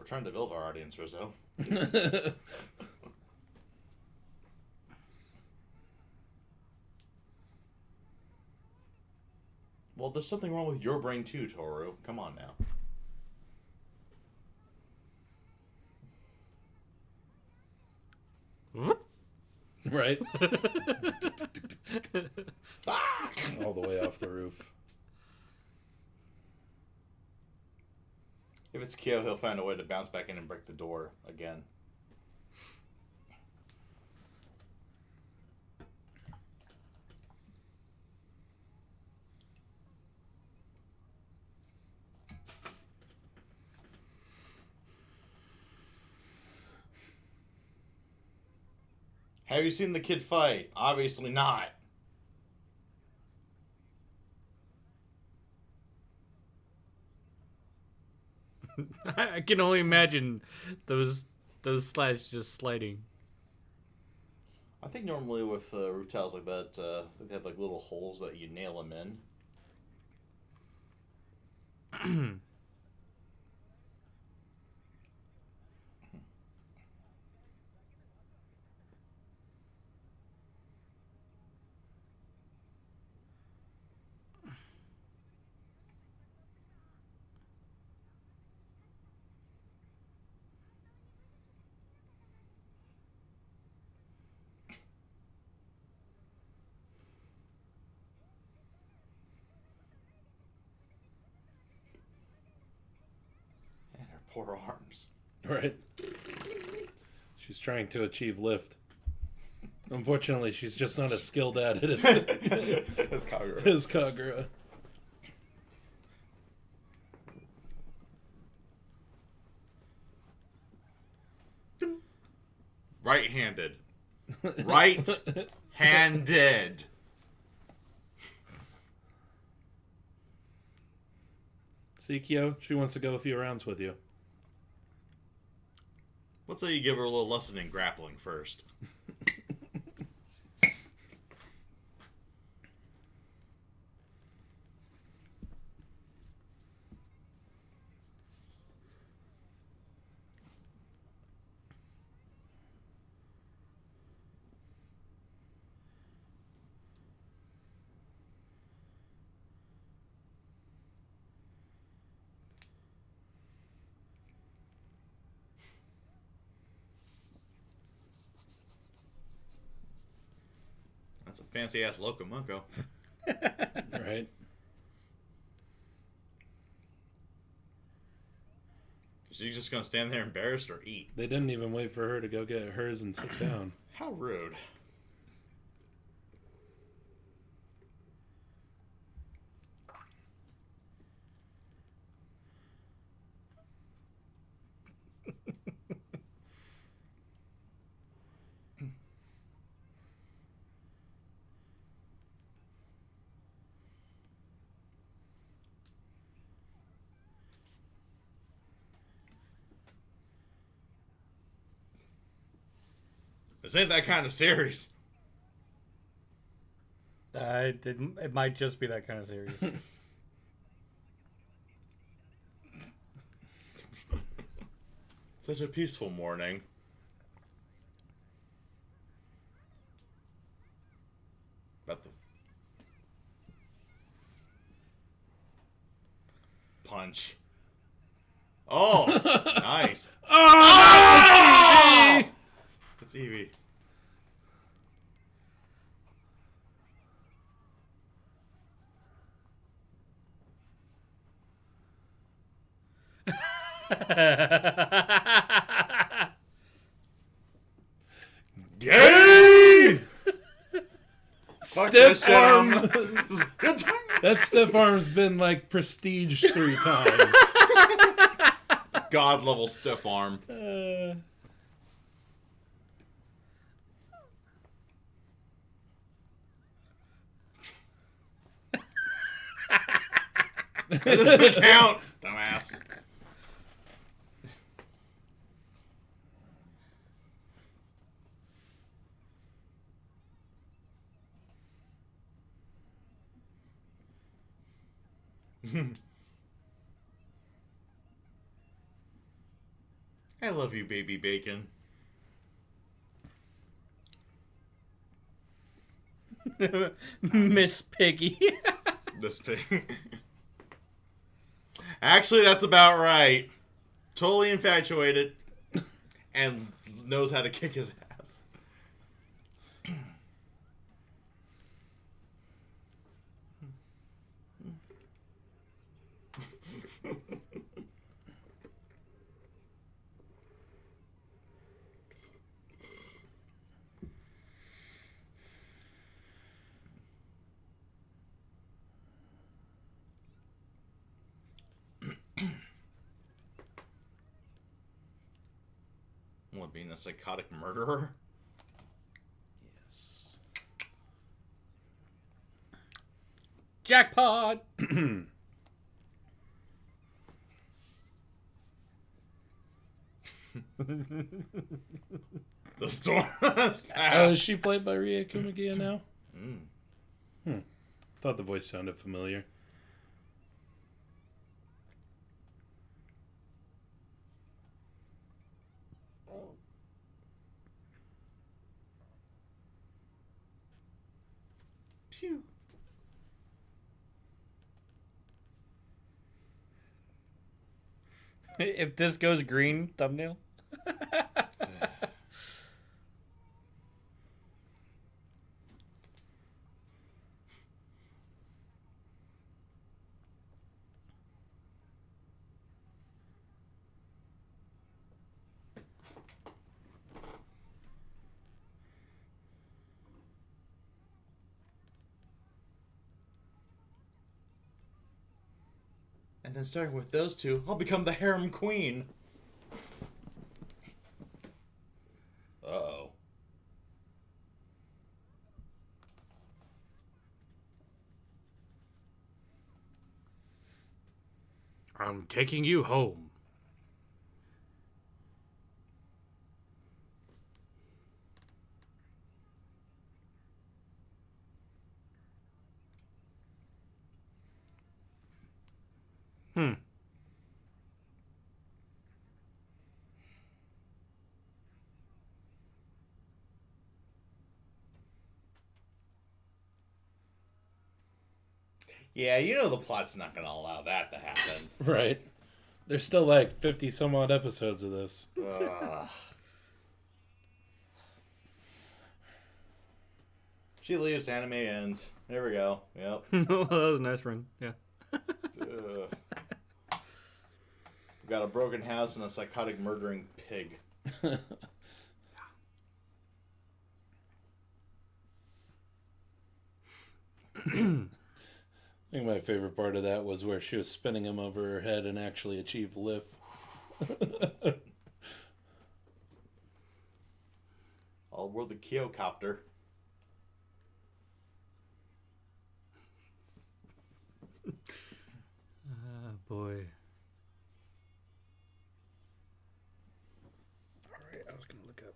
trying to build our audience, Rizzo. Well, there's something wrong with your brain too, Toru. Come on now. Right? All the way off the roof. If it's Kyo, he'll find a way to bounce back in and break the door again. Have you seen the kid fight? Obviously not. I can only imagine those slides just sliding. I think normally with roof tiles like that, I think they have like little holes that you nail them in. And her poor arms. Right. She's trying to achieve lift. Unfortunately, she's just not as skilled at it as Kagura. as Kagura. Right-handed. Right-handed. See, Kyo, she wants to go a few rounds with you. Let's say you give her a little lesson in grappling first. That's a fancy-ass locomoco. Right. She's just gonna stand there embarrassed or eat. They didn't even wait for her to go get hers and sit down. How rude. This ain't that kind of series. It might just be that kind of series. Such a peaceful morning. About the punch. Oh, nice. Oh! It's Evie. Gay! Fuck this Stiff shit, arm. Good time. That stiff arm's been like prestige 3 times. God level stiff arm. That doesn't count, dumbass. I love you, baby bacon. Miss Piggy. This pig. Actually, that's about right. Totally infatuated. And knows how to kick his ass. What, being a psychotic murderer? Yes. Jackpot. The storm has Oh, passed. is she played by Ria Kumagia now? Mm. Thought the voice sounded familiar. Phew. If this goes green, thumbnail. And then starting with those two, I'll become the harem queen. Uh-oh. I'm taking you home. Yeah, you know the plot's not going to allow that to happen. Right. There's still like 50 some odd episodes of this. Ugh. She leaves, anime ends. There we go. Yep. That was a nice run. Yeah. Ugh. We got a broken house and a psychotic murdering pig. I think my favorite part of that was where she was spinning him over her head and actually achieved lift. All aboard the Kyocopter. Boy. Alright, I was going to look up.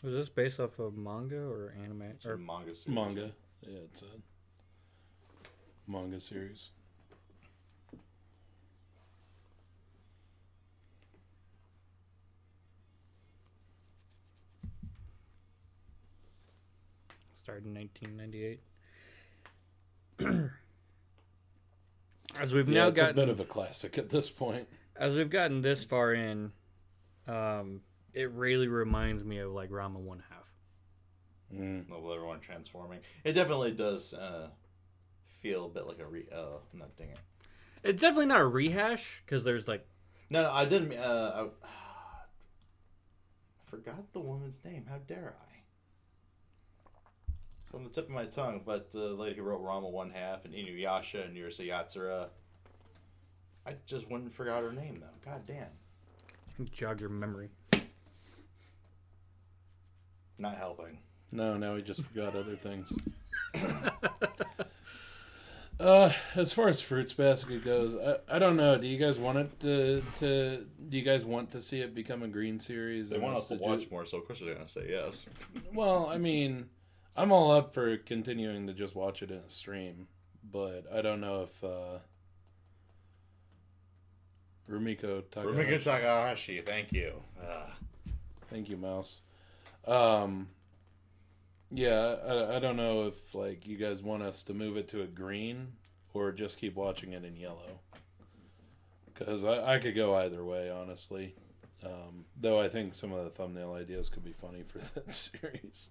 Was this based off of manga or anime? It's Or a manga series. Manga. Yeah, it's a manga series. started in 1998. As we've Yeah, now it's a gotten bit of a classic at this point. as we've gotten this far in, it really reminds me of like Rama 1/2. With everyone transforming. It definitely does feel a bit like a not dang it. It's definitely not a rehash because there's like No, I didn't. I forgot the woman's name. How dare I? It's on the tip of my tongue, but the lady who wrote Rama 1/2 and Inuyasha and Ursa Yatsura. I just wouldn't forgot her name though. God damn. jog your memory. Not helping. No, now we just forgot other things. As far as Fruits Basket goes, I don't know. Do you guys want it to do you guys want to see it become a green series? They want us to do- watch more, so of course they're gonna say yes. Well, I mean, I'm all up for continuing to just watch it in a stream, but I don't know if Rumiko Rumiko Takahashi. Takahashi, thank you. Thank you, Mouse. Yeah, I don't know if like you guys want us to move it to a green or just keep watching it in yellow. Because I could go either way, honestly. Though I think some of the thumbnail ideas could be funny for that series.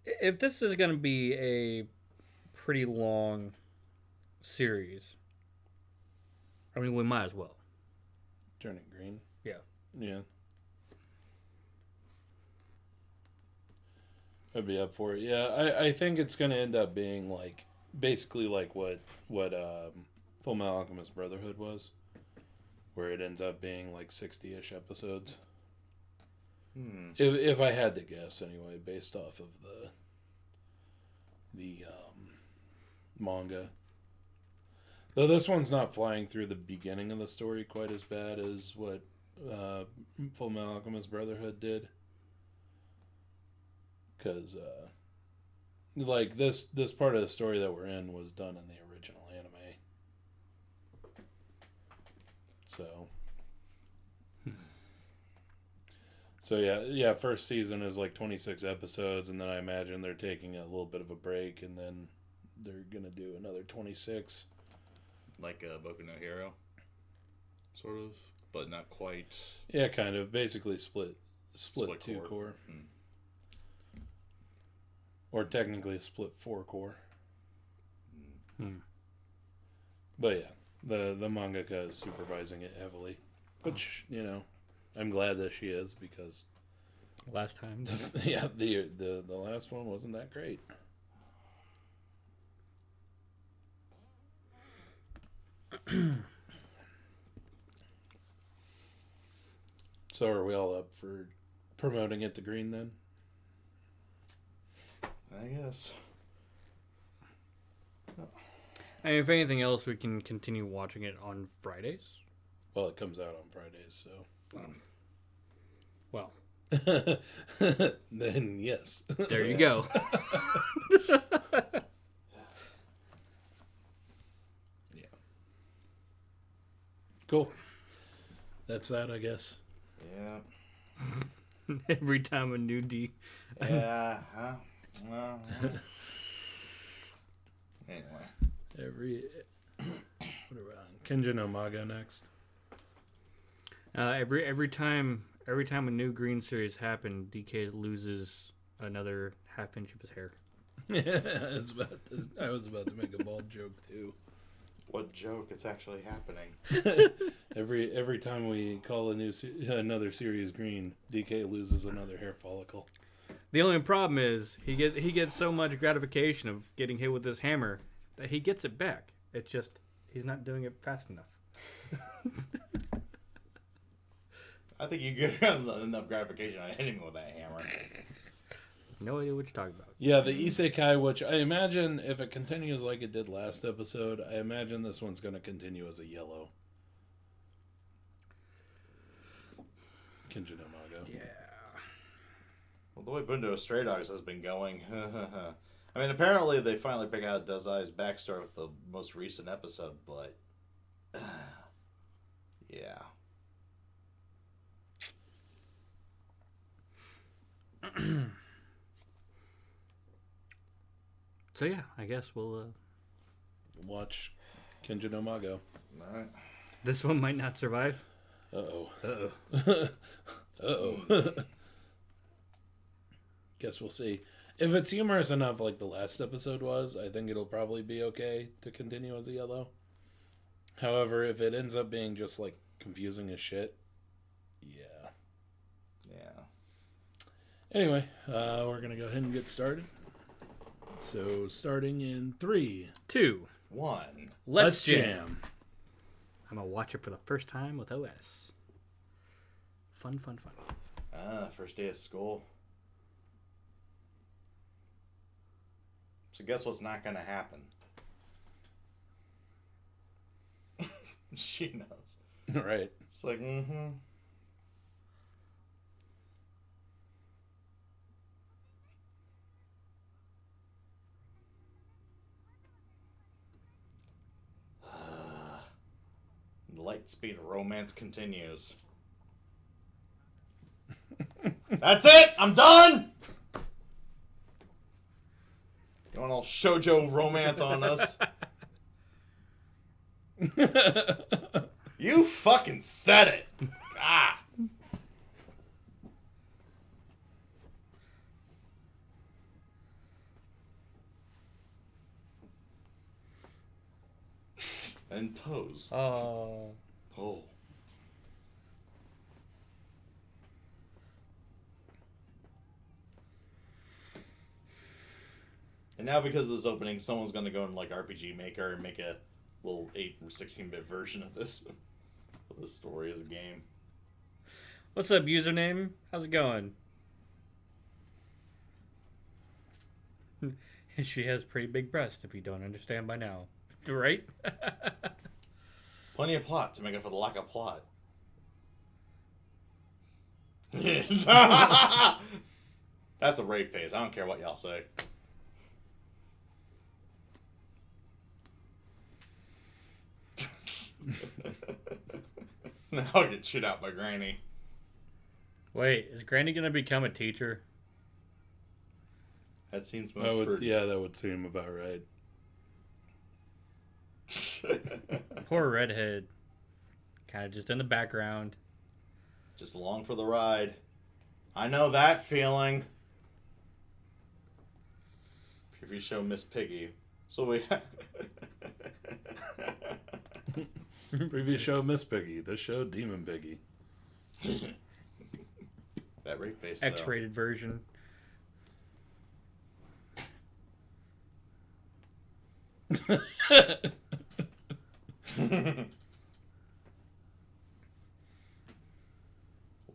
If this is going to be a pretty long series, I mean, we might as well. Turn it green. Yeah. Yeah. I'd be up for it. Yeah, I think it's going to end up being like basically like what Full Metal Alchemist Brotherhood was, where it ends up being like 60-ish episodes. If I had to guess, anyway, based off of the manga. Though this one's not flying through the beginning of the story quite as bad as what Full Metal Alchemist Brotherhood did. Because, like, this part of the story that we're in was done in the original anime. So yeah, first season is like 26 episodes, and then I imagine they're taking a little bit of a break, and then they're going to do another 26. Like Boku no Hero, sort of, but not quite. Yeah, kind of. Basically split two core. Or technically split 4 core. But yeah, the mangaka is supervising it heavily, which, you know, I'm glad that she is, because Last time. the last one wasn't that great. So are we all up for promoting it to green then? I guess. I mean, if anything else, we can continue watching it on Fridays. Well, it comes out on Fridays, so. Well, then yes. there you go. Yeah. Cool. That's that, I guess. Yeah. Every time a new D. Yeah. Well. Anyway. What are we on? Kenja no Mago next. Every time a new green series happened, DK loses another half inch of his hair. I was about to make a bald joke too. What joke? It's actually happening. Every time we call another series green, DK loses another hair follicle. The only problem is he gets so much gratification of getting hit with this hammer that he gets it back. It's just he's not doing it fast enough. I think you get enough gratification on hitting me with that hammer. No idea what you're talking about. Yeah, the isekai, which I imagine if it continues like it did last episode, I imagine this one's going to continue as a yellow. Kenja no Mago. Yeah. Well, the way Bundo Stray Dogs has been going. I mean, apparently they finally pick out Dazai's backstory with the most recent episode, but... yeah. So yeah, I guess we'll Watch Kenja no Mago. Alright. This one might not survive. Uh-oh. Uh-oh. Uh-oh. Guess we'll see. If it's humorous enough like the last episode was, I think it'll probably be okay to continue as a yellow. However, if it ends up being just like confusing as shit, yeah. Yeah. Anyway, we're going to go ahead and get started. So, starting in 3, 2, 1. Let's jam. I'm gonna watch it for the first time with OS. Fun. First day of school. So guess what's not gonna happen? She knows. Right. It's like, The light speed of romance continues. That's it! I'm done! Going all shoujo romance on us. You fucking said it! Ah! And pose. Oh. Oh. And now because of this opening, someone's going to go in like RPG Maker and make a little 8 or 16-bit version of this. Of this story as a game. What's up, username? How's it going? She has pretty big breasts, if you don't understand by now. Right? Plenty of plot to make up for the lack of plot. That's a rape face. I don't care what y'all say. Now I'll get shit out by Granny. Wait, is Granny gonna become a teacher? That seems most prudent. Yeah, that would seem about right. Poor redhead. Kind of just in the background. Just along for the ride. I know that feeling. Preview show Miss Piggy. So we Previous show Miss Piggy. This show Demon Piggy. That rape face though. X-rated version.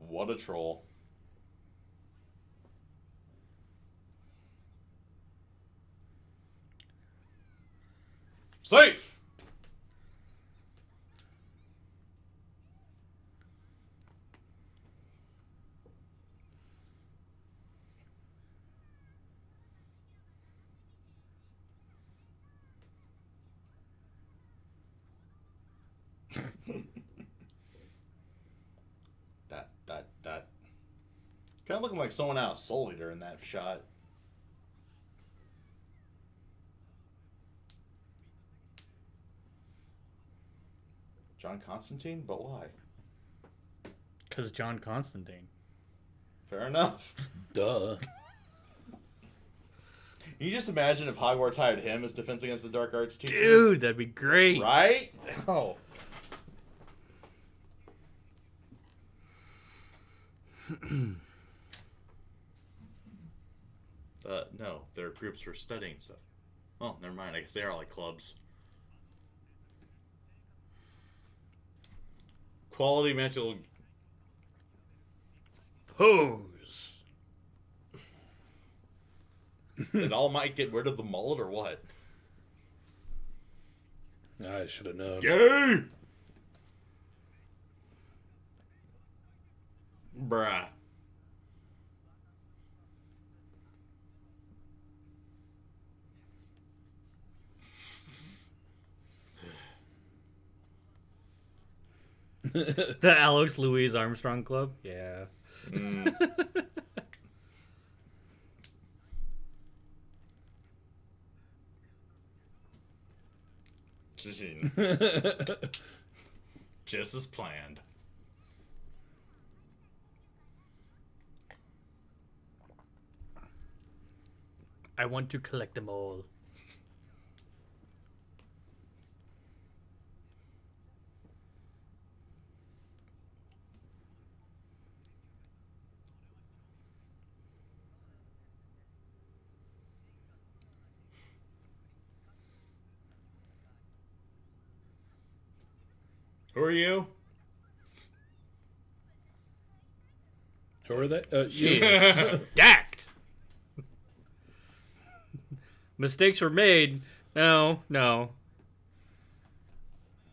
What a troll. Safe! that. Kind of looking like someone out of Soul Eater in that shot. John Constantine? But why? Because John Constantine. Fair enough. Duh. Can you just imagine if Hogwarts hired him as Defense Against the Dark Arts teacher? Dude, that'd be great. Right? Oh. No, they're groups for studying stuff. Oh, never mind. I guess they are like clubs. Quality mental. Pose. Did All Might get rid of the mullet or what? I should have known. Gay! Bruh. The Alex Louise Armstrong Club? Yeah. Mm. Just as planned. I want to collect them all. Who are you? Who are they? She is stacked. Mistakes were made. No.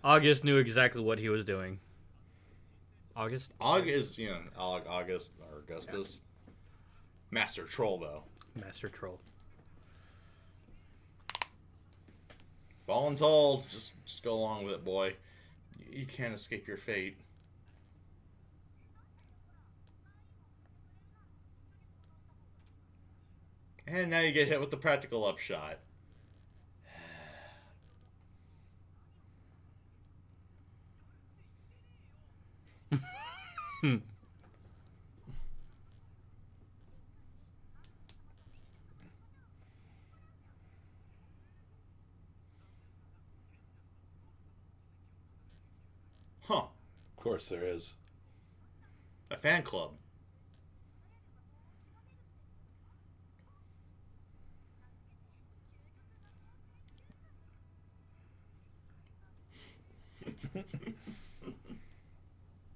August knew exactly what he was doing. August? August, August or Augustus. Master Troll, though. Master Troll. Voluntold, just go along with it, boy. You can't escape your fate. And now you get hit with the practical upshot. Huh. Of course there is. A fan club.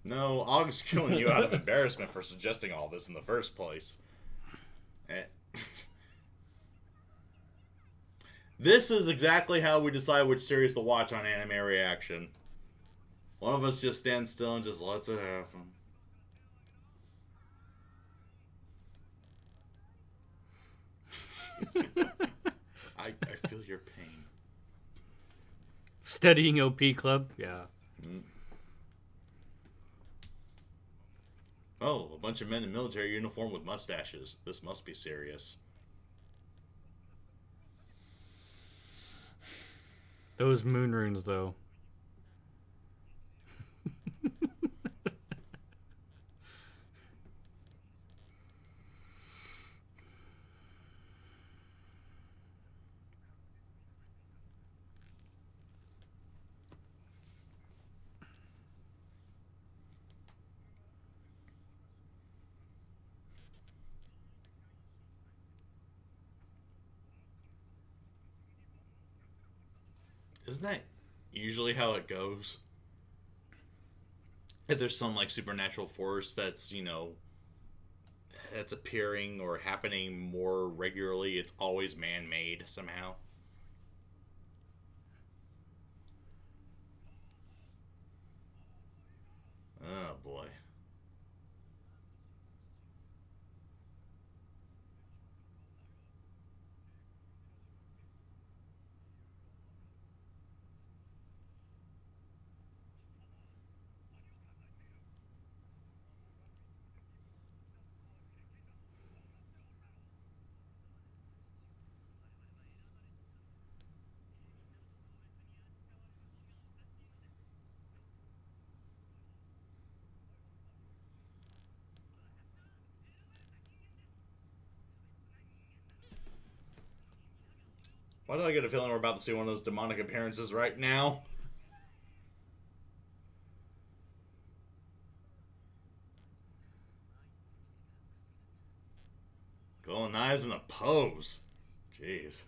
No, Aug's killing you out of embarrassment for suggesting all this in the first place. This is exactly how we decide which series to watch on Anime Reaction. One of us just stands still and just lets it happen. I feel your pain. Studying OP Club? Yeah. Mm. Oh, a bunch of men in military uniform with mustaches. This must be serious. Those moon runes, though. Isn't that usually how it goes? If there's some like supernatural force that's, that's appearing or happening more regularly, it's always man-made somehow. Oh boy. Why do I get a feeling we're about to see one of those demonic appearances right now? Glowing eyes in a pose. Jeez.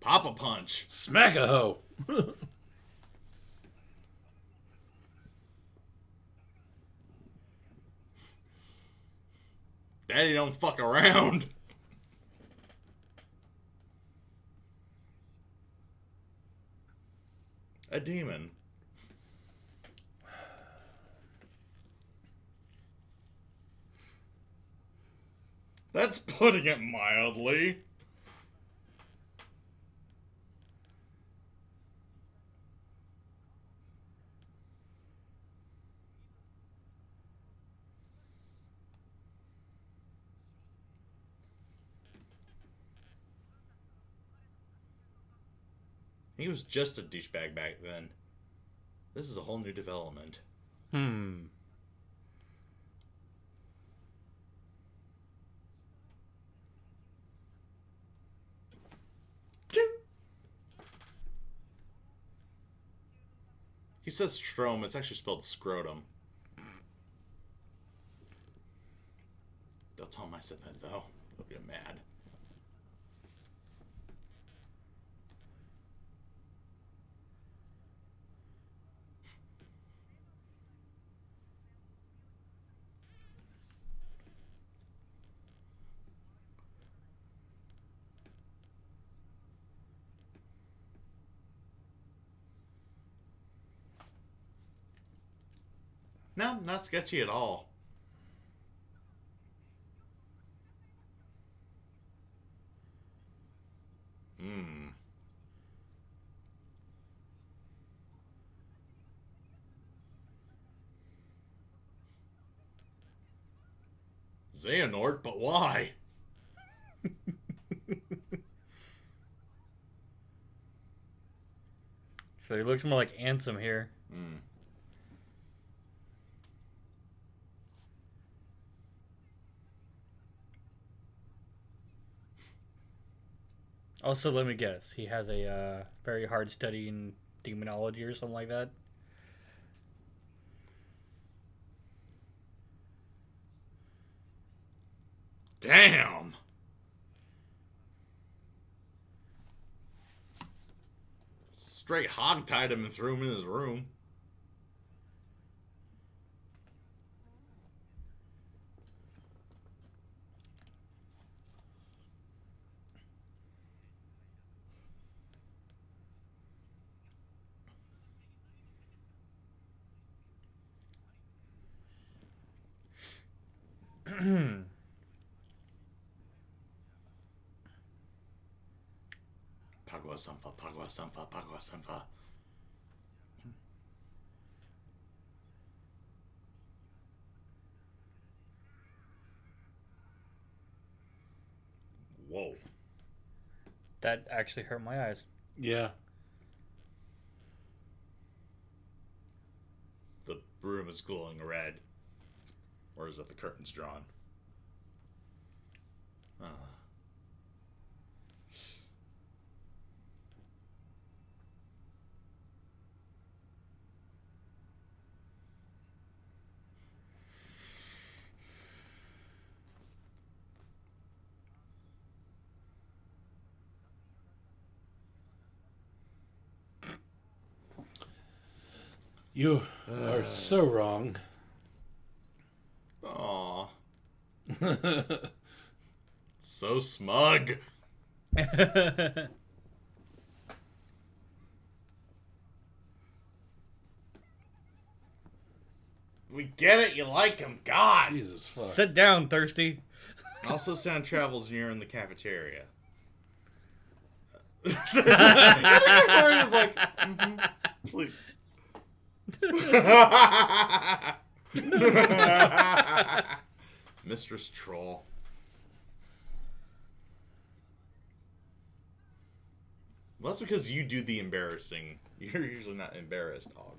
Papa punch. Smack a hoe. Daddy don't fuck around. A demon. That's putting it mildly. He was just a douchebag back then. This is a whole new development. He says strom, it's actually spelled scrotum. They'll tell him I said that, though. They'll get mad. No, not sketchy at all. Xehanort, but why? So he looks more like Ansem here. Also, let me guess. He has a very hard study in demonology or something like that. Damn! Straight hogtied him and threw him in his room. Pagua-sanfa, Pagua-sanfa, Pagua-sanfa. Whoa. That actually hurt my eyes. Yeah. The room is glowing red. Or is that the curtains drawn? You are so wrong. Aw. So smug. We get it, you like him. God. Jesus fuck. Sit down, Thirsty. Also, sound travels when you're in the cafeteria. He was like, please. Mistress Troll. Well, that's because you do the embarrassing. You're usually not embarrassed, Hog.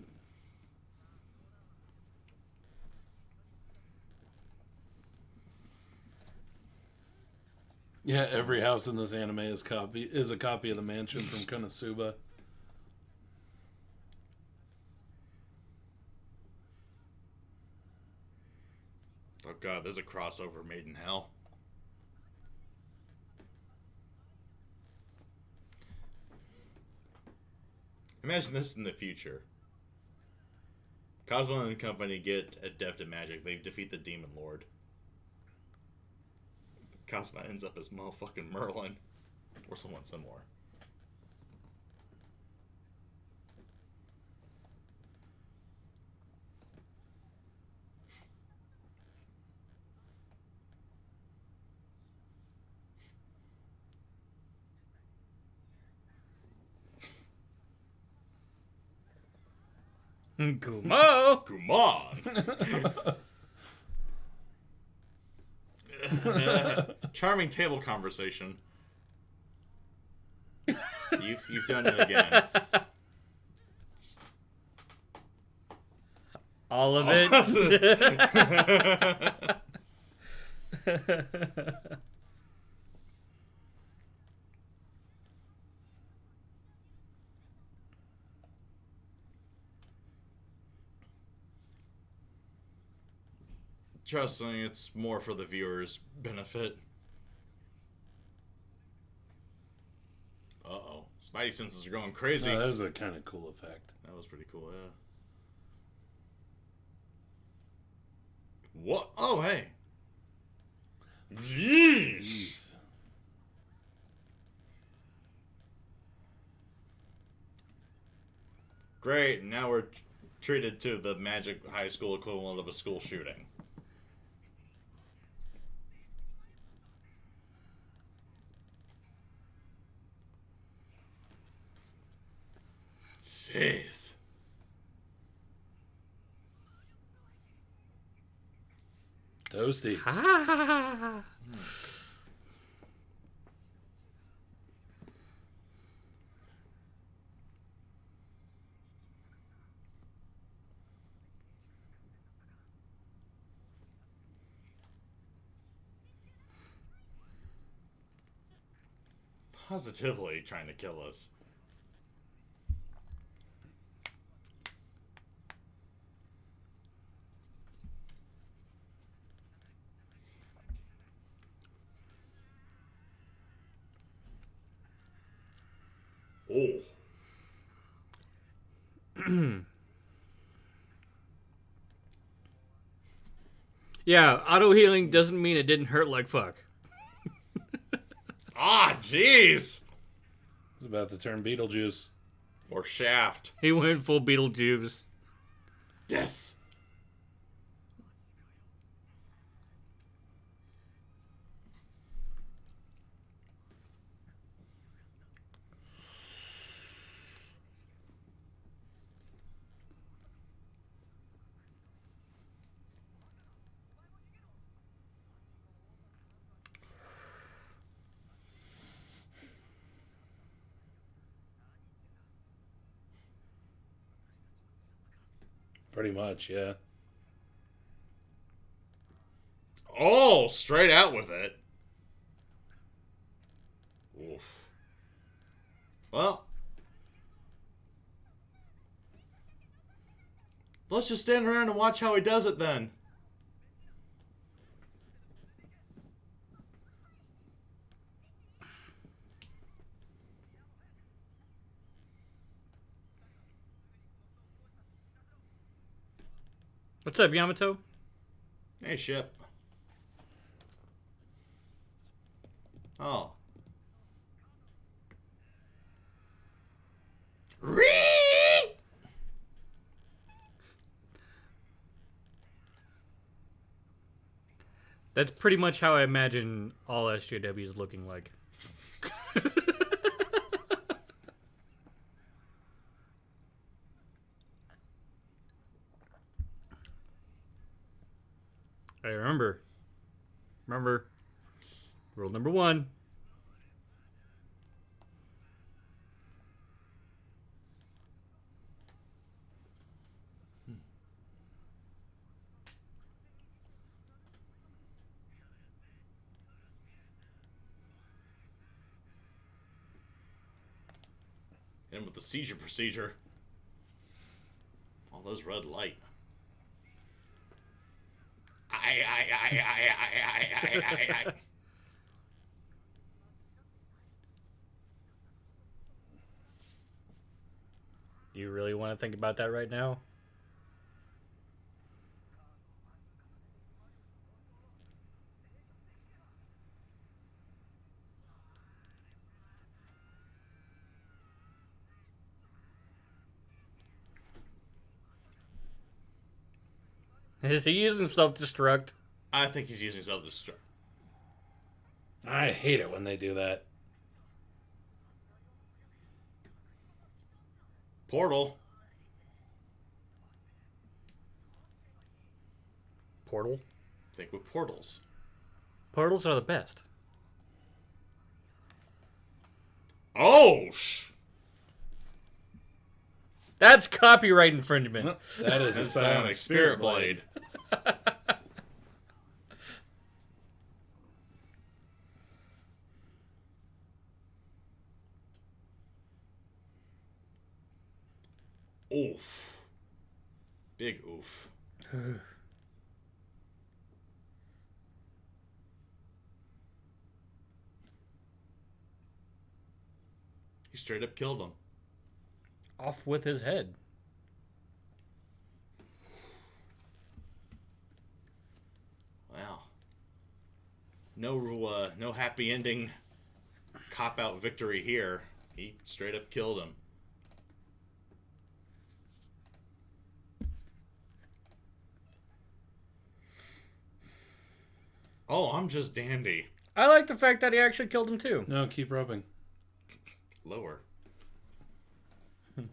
Yeah, every house in this anime is a copy of the mansion from Konosuba. Oh god, there's a crossover made in hell. Imagine this in the future. Cosmo and company get adept at magic. They defeat the Demon Lord. Cosmo ends up as motherfucking Merlin. Or someone similar. Kumo! Come on! Charming table conversation. You've done it again. All of it. Trust me, it's more for the viewers' benefit. Uh-oh. Spidey senses are going crazy. No, that was a kind of cool effect. That was pretty cool, yeah. What? Oh, hey. Yeesh. Great, now we're treated to the magic high school equivalent of a school shooting. Jeez. Toasty. Positively trying to kill us. Oh. Yeah, auto healing doesn't mean it didn't hurt like fuck. Ah, jeez. It's about to turn Beetlejuice. Or Shaft. He went full Pretty much, yeah. Oh, straight out with it. Oof. Well, let's just stand around and watch how he does it then. What's up, Yamato? Hey, ship. Oh. That's pretty much how I imagine all SJWs looking like. Hey, remember, rule number 1. And with the seizure procedure. All those red light. I. You really want to think about that right now? Is he using self-destruct? I think he's using self-destruct. I hate it when they do that. Portal. Portal? Think with portals. Portals are the best. Oh! That's copyright infringement. That is a psionic spirit blade. Oof. Big oof. He straight up killed him. Off with his head. Wow. No happy ending cop-out victory here. He straight up killed him. Oh, I'm just dandy. I like the fact that he actually killed him too. No, keep rubbing. Lower. I'll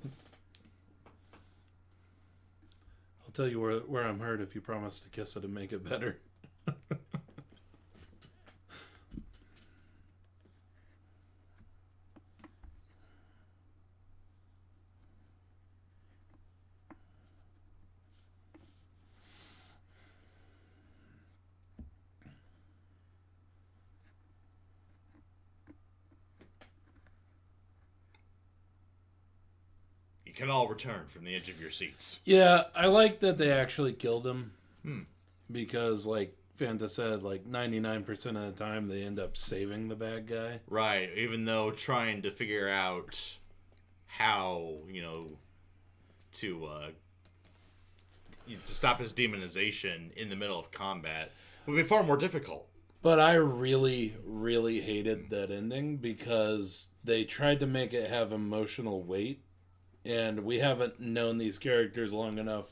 tell you where I'm hurt if you promise to kiss it and make it better. You can all return from the edge of your seats. Yeah, I like that they actually killed him. Because, like Fanta said, like 99% of the time they end up saving the bad guy. Right, even though trying to figure out how, to stop his demonization in the middle of combat would be far more difficult. But I really, really hated that ending because they tried to make it have emotional weight. And we haven't known these characters long enough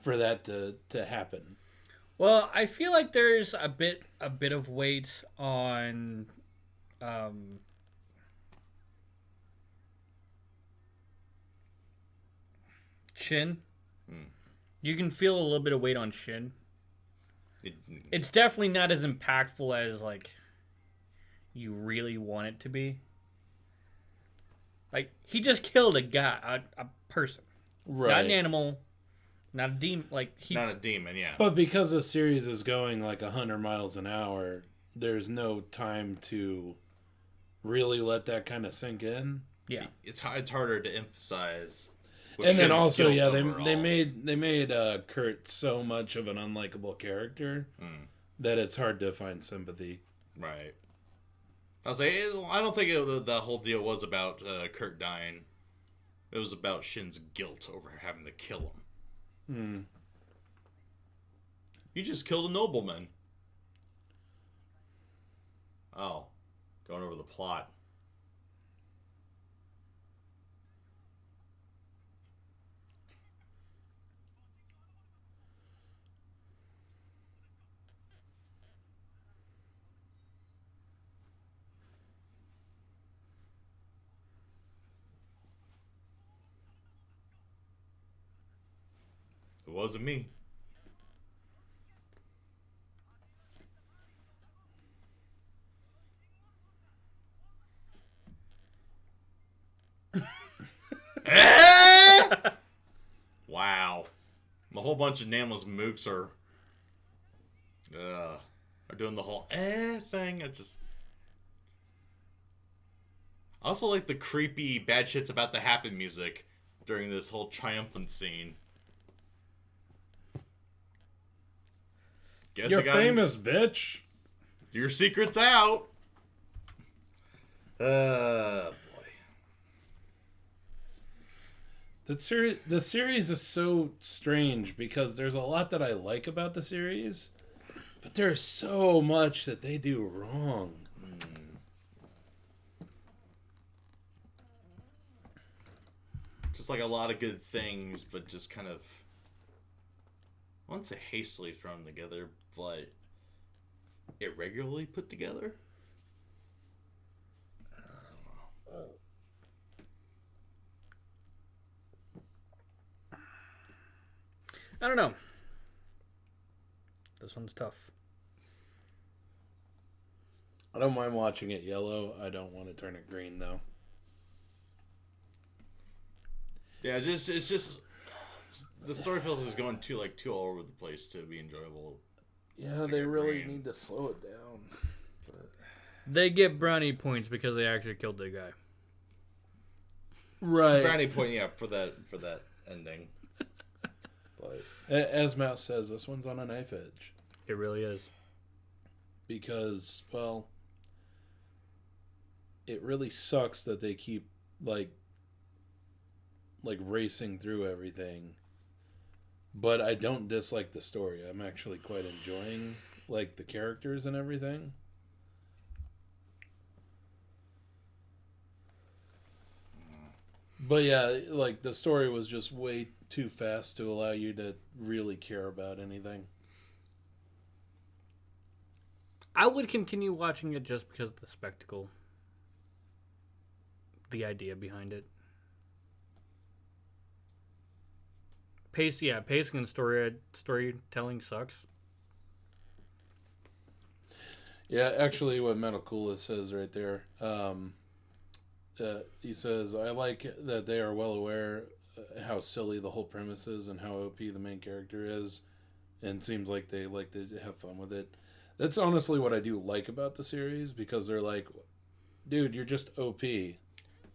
for that to happen. Well, I feel like there's a bit of weight on Shin. You can feel a little bit of weight on Shin. It's definitely not as impactful as like you really want it to be. Like, he just killed a guy, a person. Right. Not an animal. Not a demon. Not a demon, yeah. But because the series is going like 100 miles an hour, there's no time to really let that kind of sink in. Yeah. It's harder to emphasize. And then Shin's also, guilt yeah, overall. they made Kurt so much of an unlikable character that it's hard to find sympathy. Right. I was like, I don't think the whole deal was about Kurt dying. It was about Shin's guilt over having to kill him. You just killed a nobleman. Oh, going over the plot. It wasn't me. Wow. A whole bunch of nameless mooks are doing the whole thing. I also like the creepy bad shit's about to happen music during this whole triumphant scene. Guess You're famous, bitch. Your secret's out. Boy. The series is so strange because there's a lot that I like about the series, but there's so much that they do wrong. Just like a lot of good things, but just kind of, I wouldn't say hastily thrown together, but irregularly put together. I don't know. This one's tough. I don't mind watching it yellow. I don't want to turn it green, though. Yeah, it's just the story feels is going too all over the place to be enjoyable. Yeah, they really need to slow it down. They get brownie points because they actually killed the guy. Right. Brownie point, yeah, for that ending. But As Mouse says, this one's on a knife edge. It really is. Because, well, it really sucks that they keep, like racing through everything. But I don't dislike the story. I'm actually quite enjoying, like, the characters and everything. But yeah, like, the story was just way too fast to allow you to really care about anything. I would continue watching it just because of the spectacle. The idea behind it. Pacing and storytelling sucks. Yeah, actually, what Metalcoola says right there. He says, I like that they are well aware how silly the whole premise is and how OP the main character is, and seems like they like to have fun with it. That's honestly what I do like about the series, because they're like, dude, you're just OP.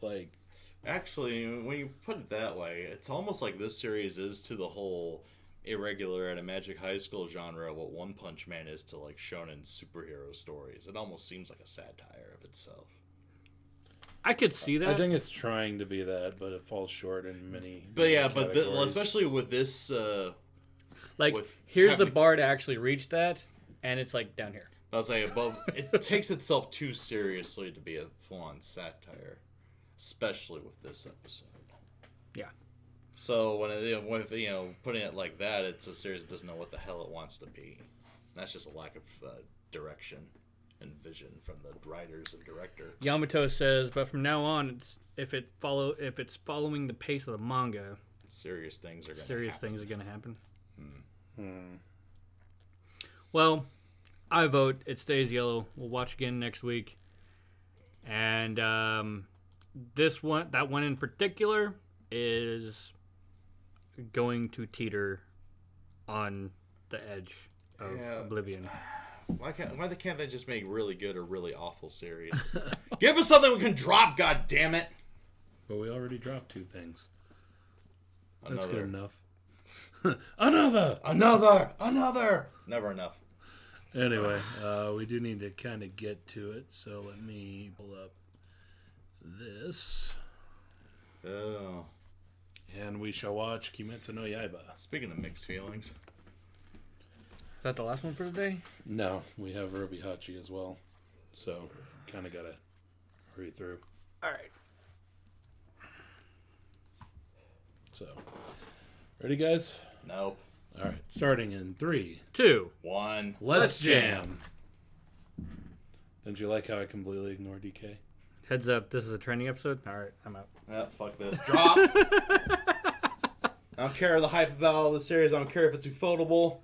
Like, actually, when you put it that way, it's almost like this series is to the whole irregular at a Magic High School genre what One Punch Man is to like shonen superhero stories. It almost seems like a satire of itself. I could see that. I think it's trying to be that, but it falls short in many. But yeah, categories. especially with this, here's the bar to actually reach that, and it's like down here. I was like above. It takes itself too seriously to be a full-on satire, especially with this episode. Yeah. So when putting it like that, it's a series that doesn't know what the hell it wants to be. That's just a lack of direction and vision from the writers and director. Yamato says, but from now on, if it's following the pace of the manga, serious things are going to happen. Well, I vote it stays yellow. We'll watch again next week. And that one in particular is going to teeter on the edge of oblivion. Why can't they just make really good or really awful series? Give us something we can drop, god damn it! But we already dropped 2 things. That's Another. good enough. Another! It's never enough. Anyway, we do need to kind of get to it, so let me pull up this. Oh. And we shall watch Kimetsu no Yaiba. Speaking of mixed feelings. Is that the last one for today? No, we have RobiHachi as well. So, kind of got to hurry through. All right. So, ready, guys? Nope. All right, starting in 3, 2. 1. let's jam. Didn't you like how I completely ignored DK? Heads up, this is a training episode. All right, I'm out. Fuck this. Drop! I don't care the hype about all the series. I don't care if it's ufotable.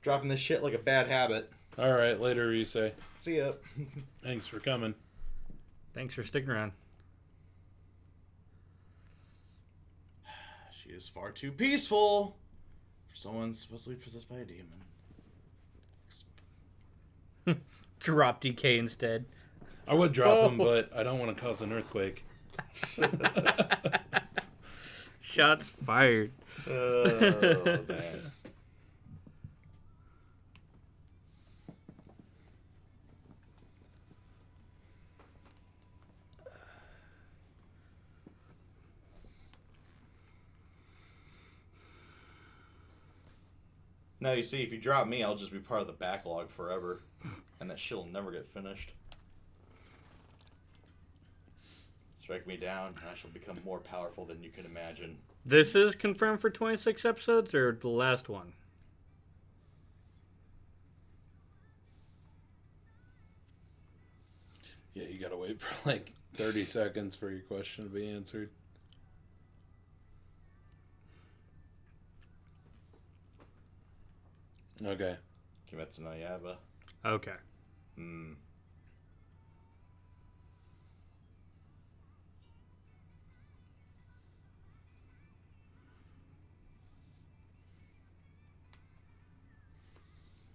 Dropping this shit like a bad habit. All right, later, you say. See ya. Thanks for coming. Thanks for sticking around. She is far too peaceful for someone supposedly possessed by a demon. Drop DK instead. I would drop him, but I don't want to cause an earthquake. Shots fired. Oh, man. Now, you see, if you drop me, I'll just be part of the backlog forever. And that shit'll never get finished. Strike me down, and I shall become more powerful than you can imagine. This is confirmed for 26 episodes, or the last one? Yeah, you gotta wait for like 30 seconds for your question to be answered. Okay. Kimetsu no Yaiba. Okay.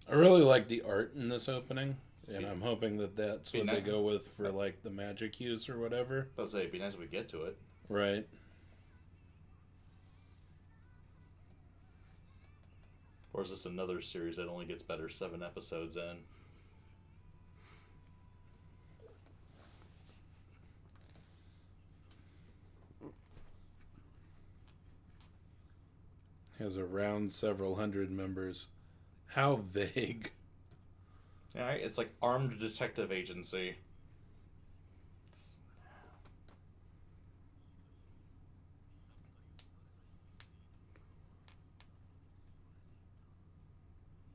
I really like the art in this opening, and I'm hoping that that's what they go with for like the magic use or whatever. I'll say it'd be nice if we get to it. Right. Or is this another series that only gets better 7 episodes in? Has around several hundred members. How vague. Yeah, it's like Armed Detective Agency.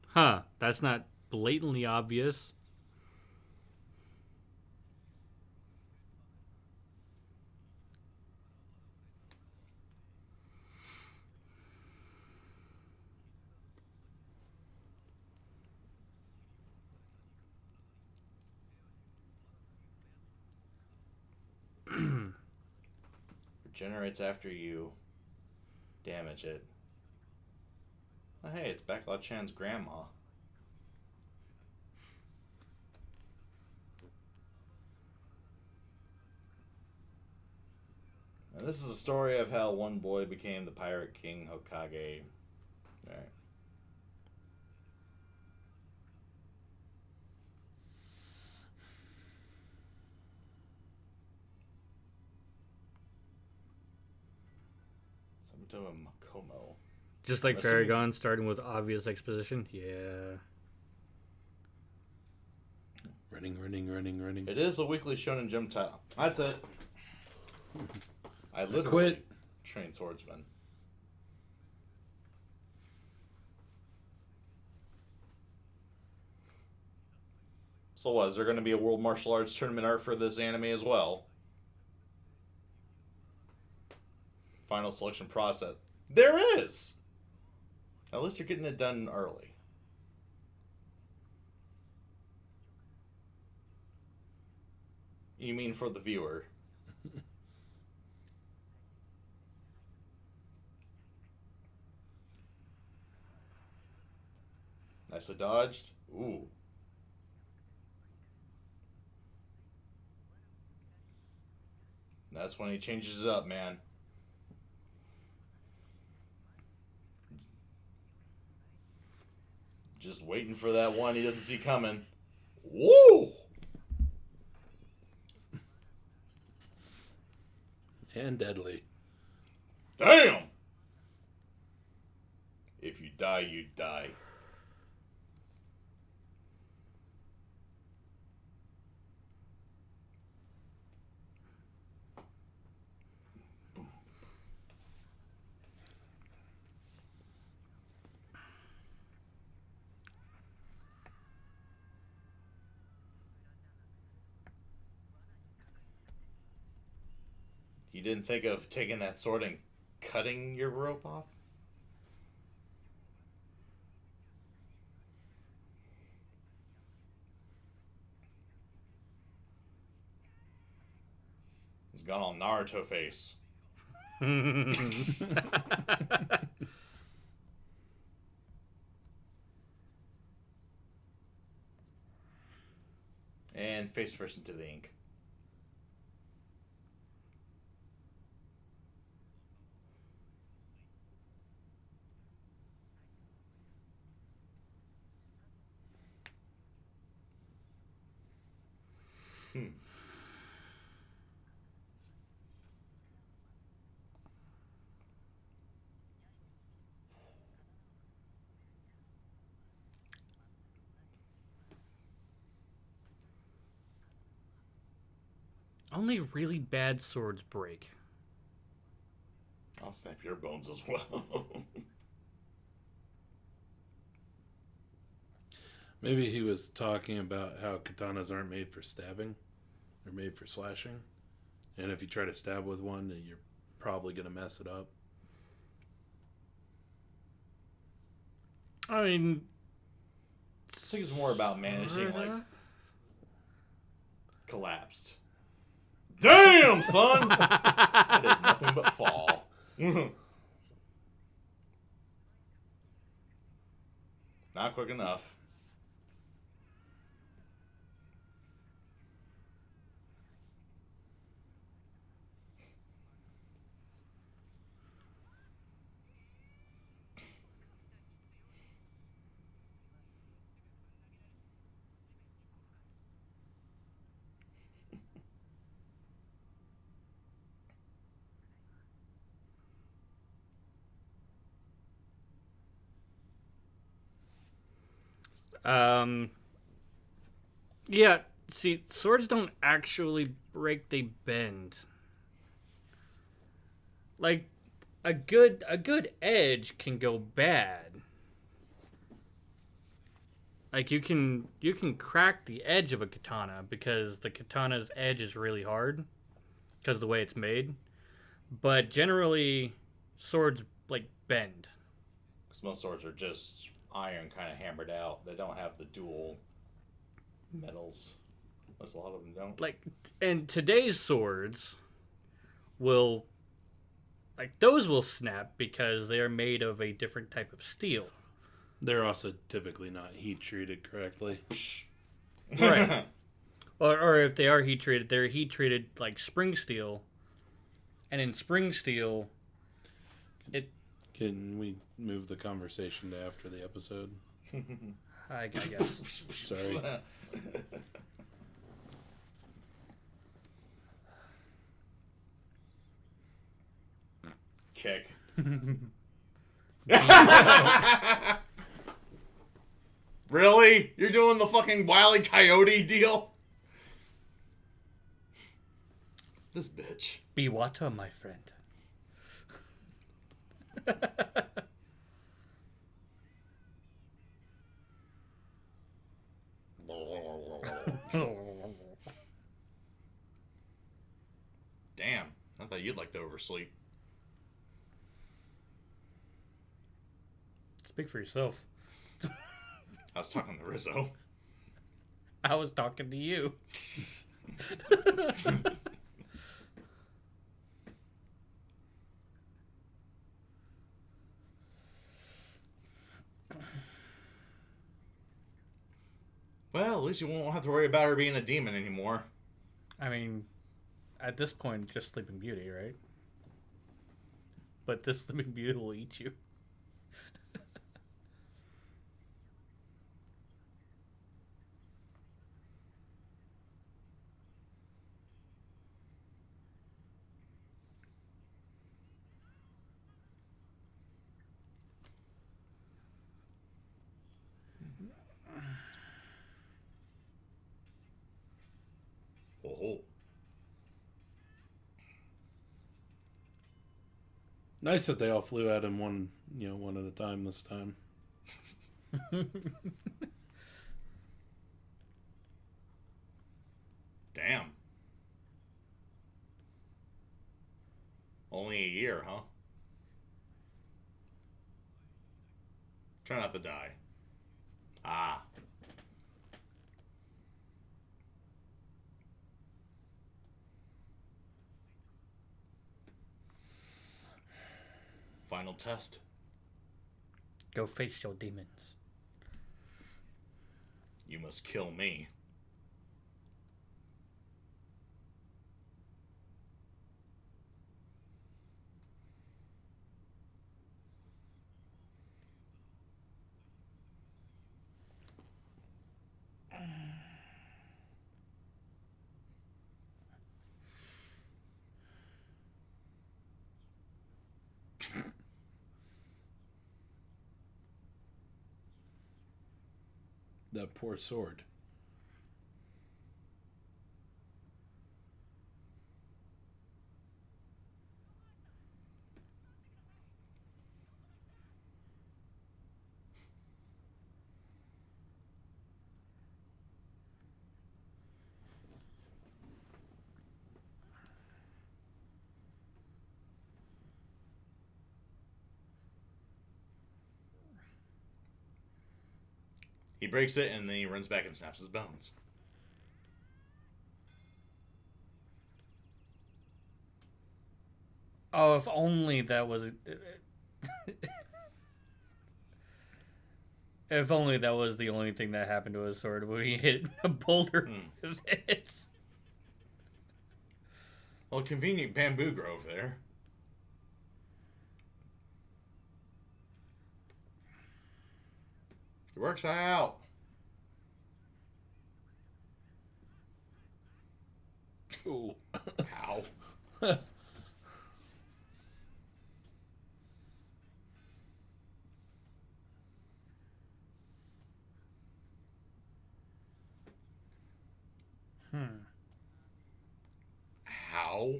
Huh. That's not blatantly obvious. Regenerates after you damage it. Oh, hey, it's Backlot Chan's grandma. And this is a story of how one boy became the Pirate King Hokage. Alright. Sabuto and Makomo. Just like Assuming- Faragon, starting with obvious exposition. Yeah. Running. It is a weekly Shonen Jump title. That's it. I literally quit. train swordsman. So what, is there going to be a World Martial Arts Tournament art for this anime as well? Final selection process. There is! At least you're getting it done early. You mean for the viewer? Nicely dodged. Ooh. That's when he changes it up, man. Just waiting for that one he doesn't see coming. Woo! And deadly. Damn! If you die, you die. You didn't think of taking that sword and cutting your rope off? He's gone all Naruto face. And face first into the ink. Only really bad swords break. I'll snap your bones as well. Maybe he was talking about how katanas aren't made for stabbing. They're made for slashing. And if you try to stab with one, you're probably going to mess it up. I mean, I think it's more about managing, like, collapsed. Damn, son! I did nothing but fall. Not quick enough. Yeah, see, swords don't actually break, they bend. Like, a good edge can go bad. Like, you can crack the edge of a katana because the katana's edge is really hard because of the way it's made. But generally, swords, like, bend. Because most swords are just iron kind of hammered out. They don't have the dual metals. Most a lot of them don't. Like, and today's swords will, like, those will snap because they are made of a different type of steel. They're also typically not heat treated correctly. Right. Or if they are heat treated, they're heat treated like spring steel. And in spring steel, Can we move the conversation to after the episode? I guess. Sorry. Kick. Really? You're doing the fucking Wile E. Coyote deal? This bitch. Biwata, my friend. Damn. I thought you'd like to oversleep. Speak for yourself. I was talking to Rizzo. I was talking to you. Well, at least you won't have to worry about her being a demon anymore. I mean, at this point, just Sleeping Beauty, right? But this Sleeping Beauty will eat you. Oh. Nice that they all flew at him one at a time this time. Damn. Only a year, huh? Try not to die. Ah. Final test. Go face your demons. You must kill me. That poor sword. He breaks it and then he runs back and snaps his bones. Oh, if only that was... If only that was the only thing that happened to his sword when he hit a boulder with it. Well, convenient bamboo grove there. It works out. Ooh. Ow. Ow.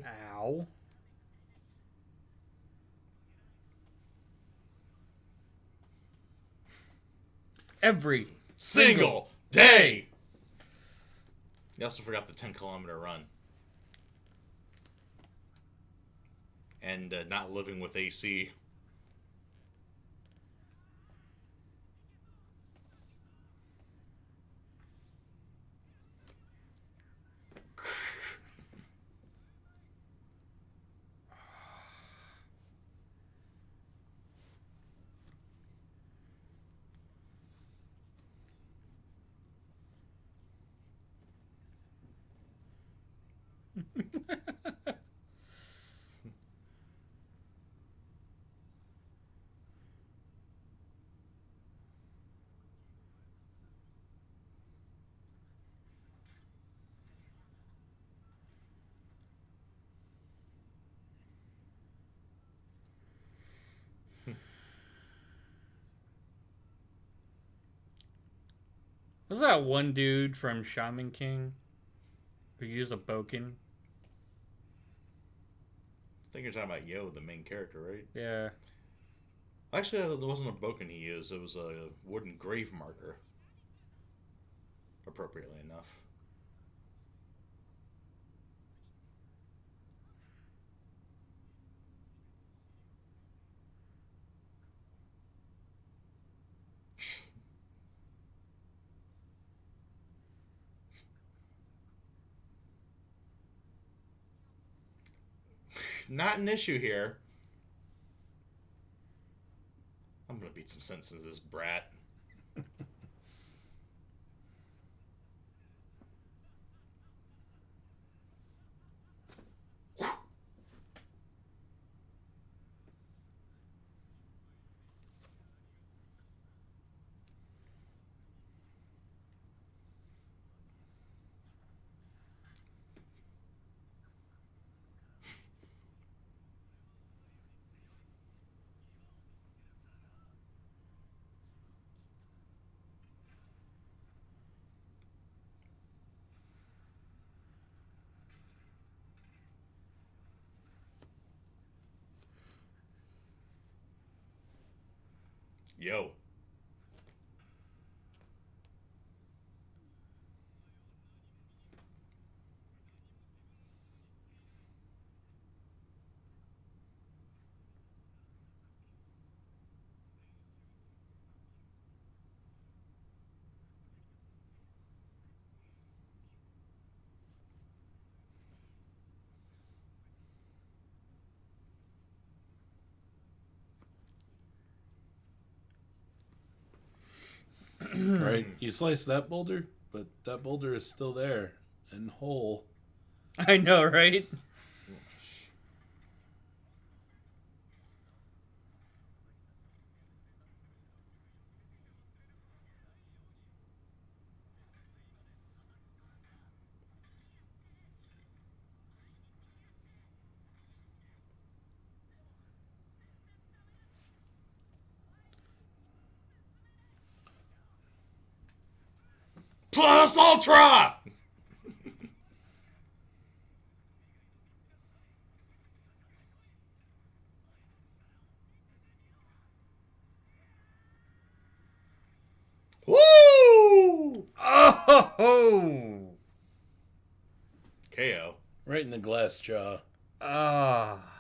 Ow. Every Single day. You also forgot the 10-kilometer run. And not living with AC. Was that one dude from Shaman King who used a boken? I think you're talking about Yo, the main character, right? Yeah. Actually, it wasn't a boken he used. It was a wooden grave marker. Appropriately enough. Not an issue here. I'm gonna beat some sense into this brat. Yo. Right? You slice that boulder, but that boulder is still there and whole. I know, right? Plus Ultra! Woo! Oh! KO. Right in the glass jaw. Ah.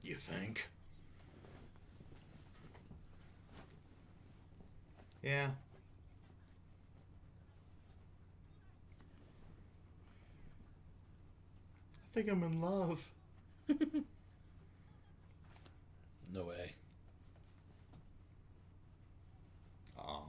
You think? Yeah. I think I'm in love. No way. Oh.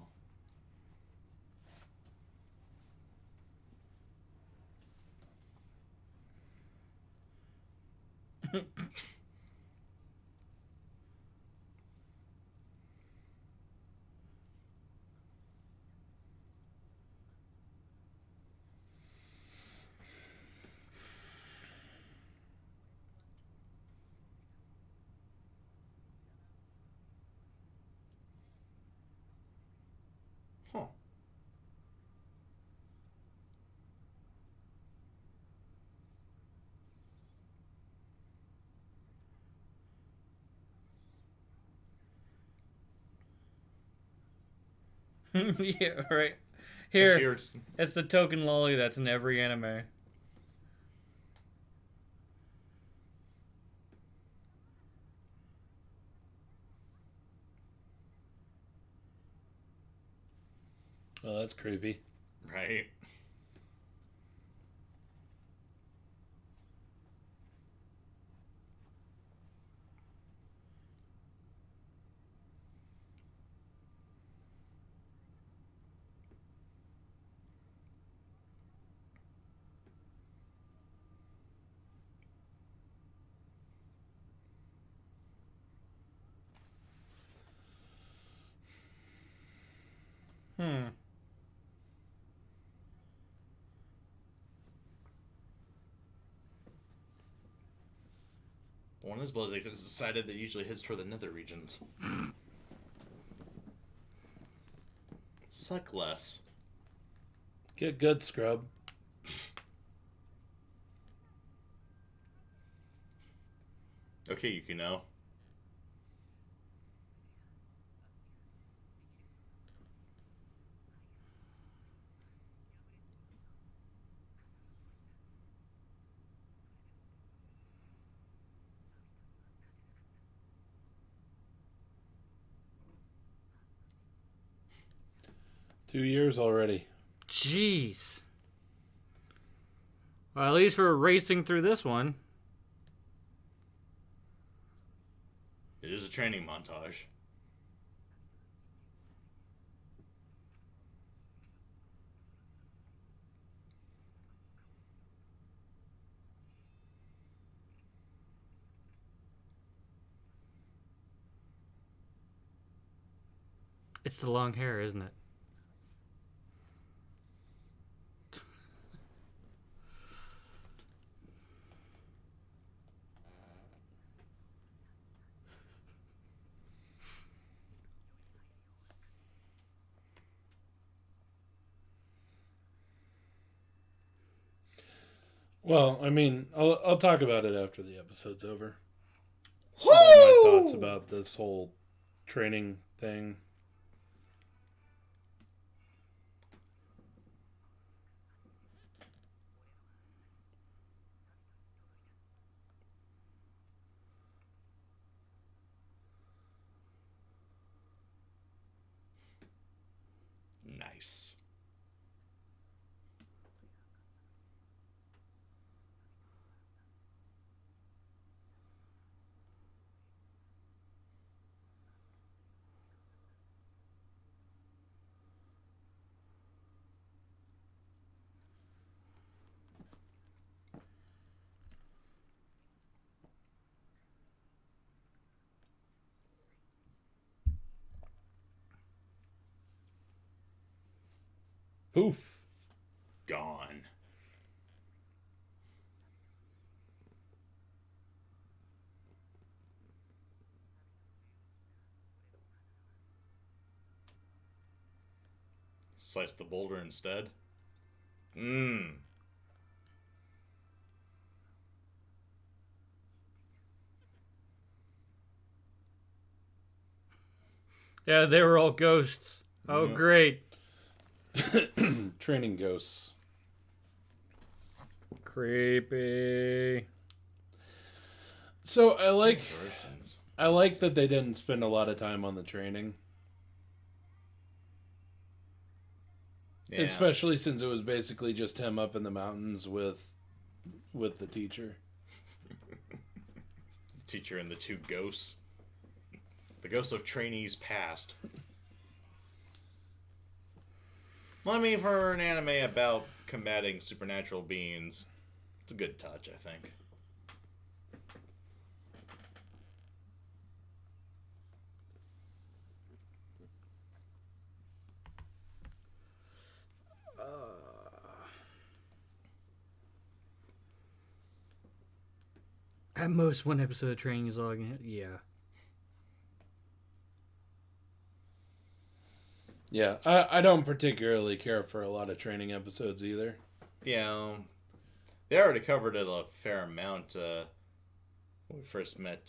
Huh. Yeah, right. Here Here, it's it's the token lolly that's in every anime. Well, that's creepy. right. Hmm. One is blood has decided that usually heads toward the nether regions. Suck less. Get good, scrub. Okay, you know. $2 years already. Jeez. Well, at least we're racing through this one. It is a training montage. It's the long hair, isn't it? Well, I mean, I'll talk about it after the episode's over. About my thoughts about this whole training thing. Nice. Poof. Gone. Slice the boulder instead. Mmm. Yeah, they were all ghosts. Oh, Yeah. great. Training ghosts. Creepy. So Versions. I like that they didn't spend a lot of time on the training. Yeah. Especially since it was basically just him up in the mountains with the teacher. The teacher and the two ghosts. The ghosts of trainees past. Well, I mean, for an anime about combating supernatural beings, it's a good touch, I think. At most, one episode of training is all. Yeah. Yeah, I don't particularly care for a lot of training episodes either. Yeah, they already covered it a fair amount when we first met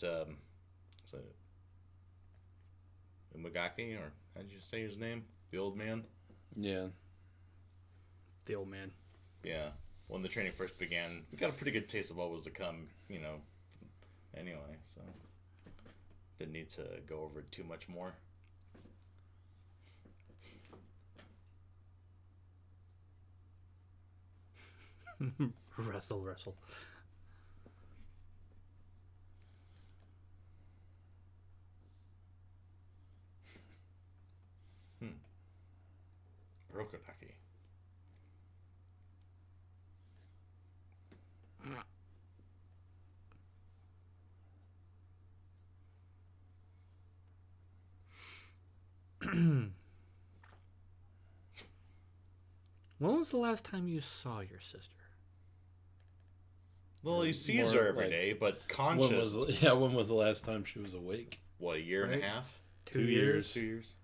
Umagaki, or how did you say his name? The old man? Yeah. The old man. Yeah. When the training first began, we got a pretty good taste of what was to come, anyway, so didn't need to go over it too much more. Wrestle. Rokodaki. When was the last time you saw your sister? Well, he sees More her every like- day, but When conscious. was the last time she was awake? What, a year and Right? a half? 2 2 years. 2 years?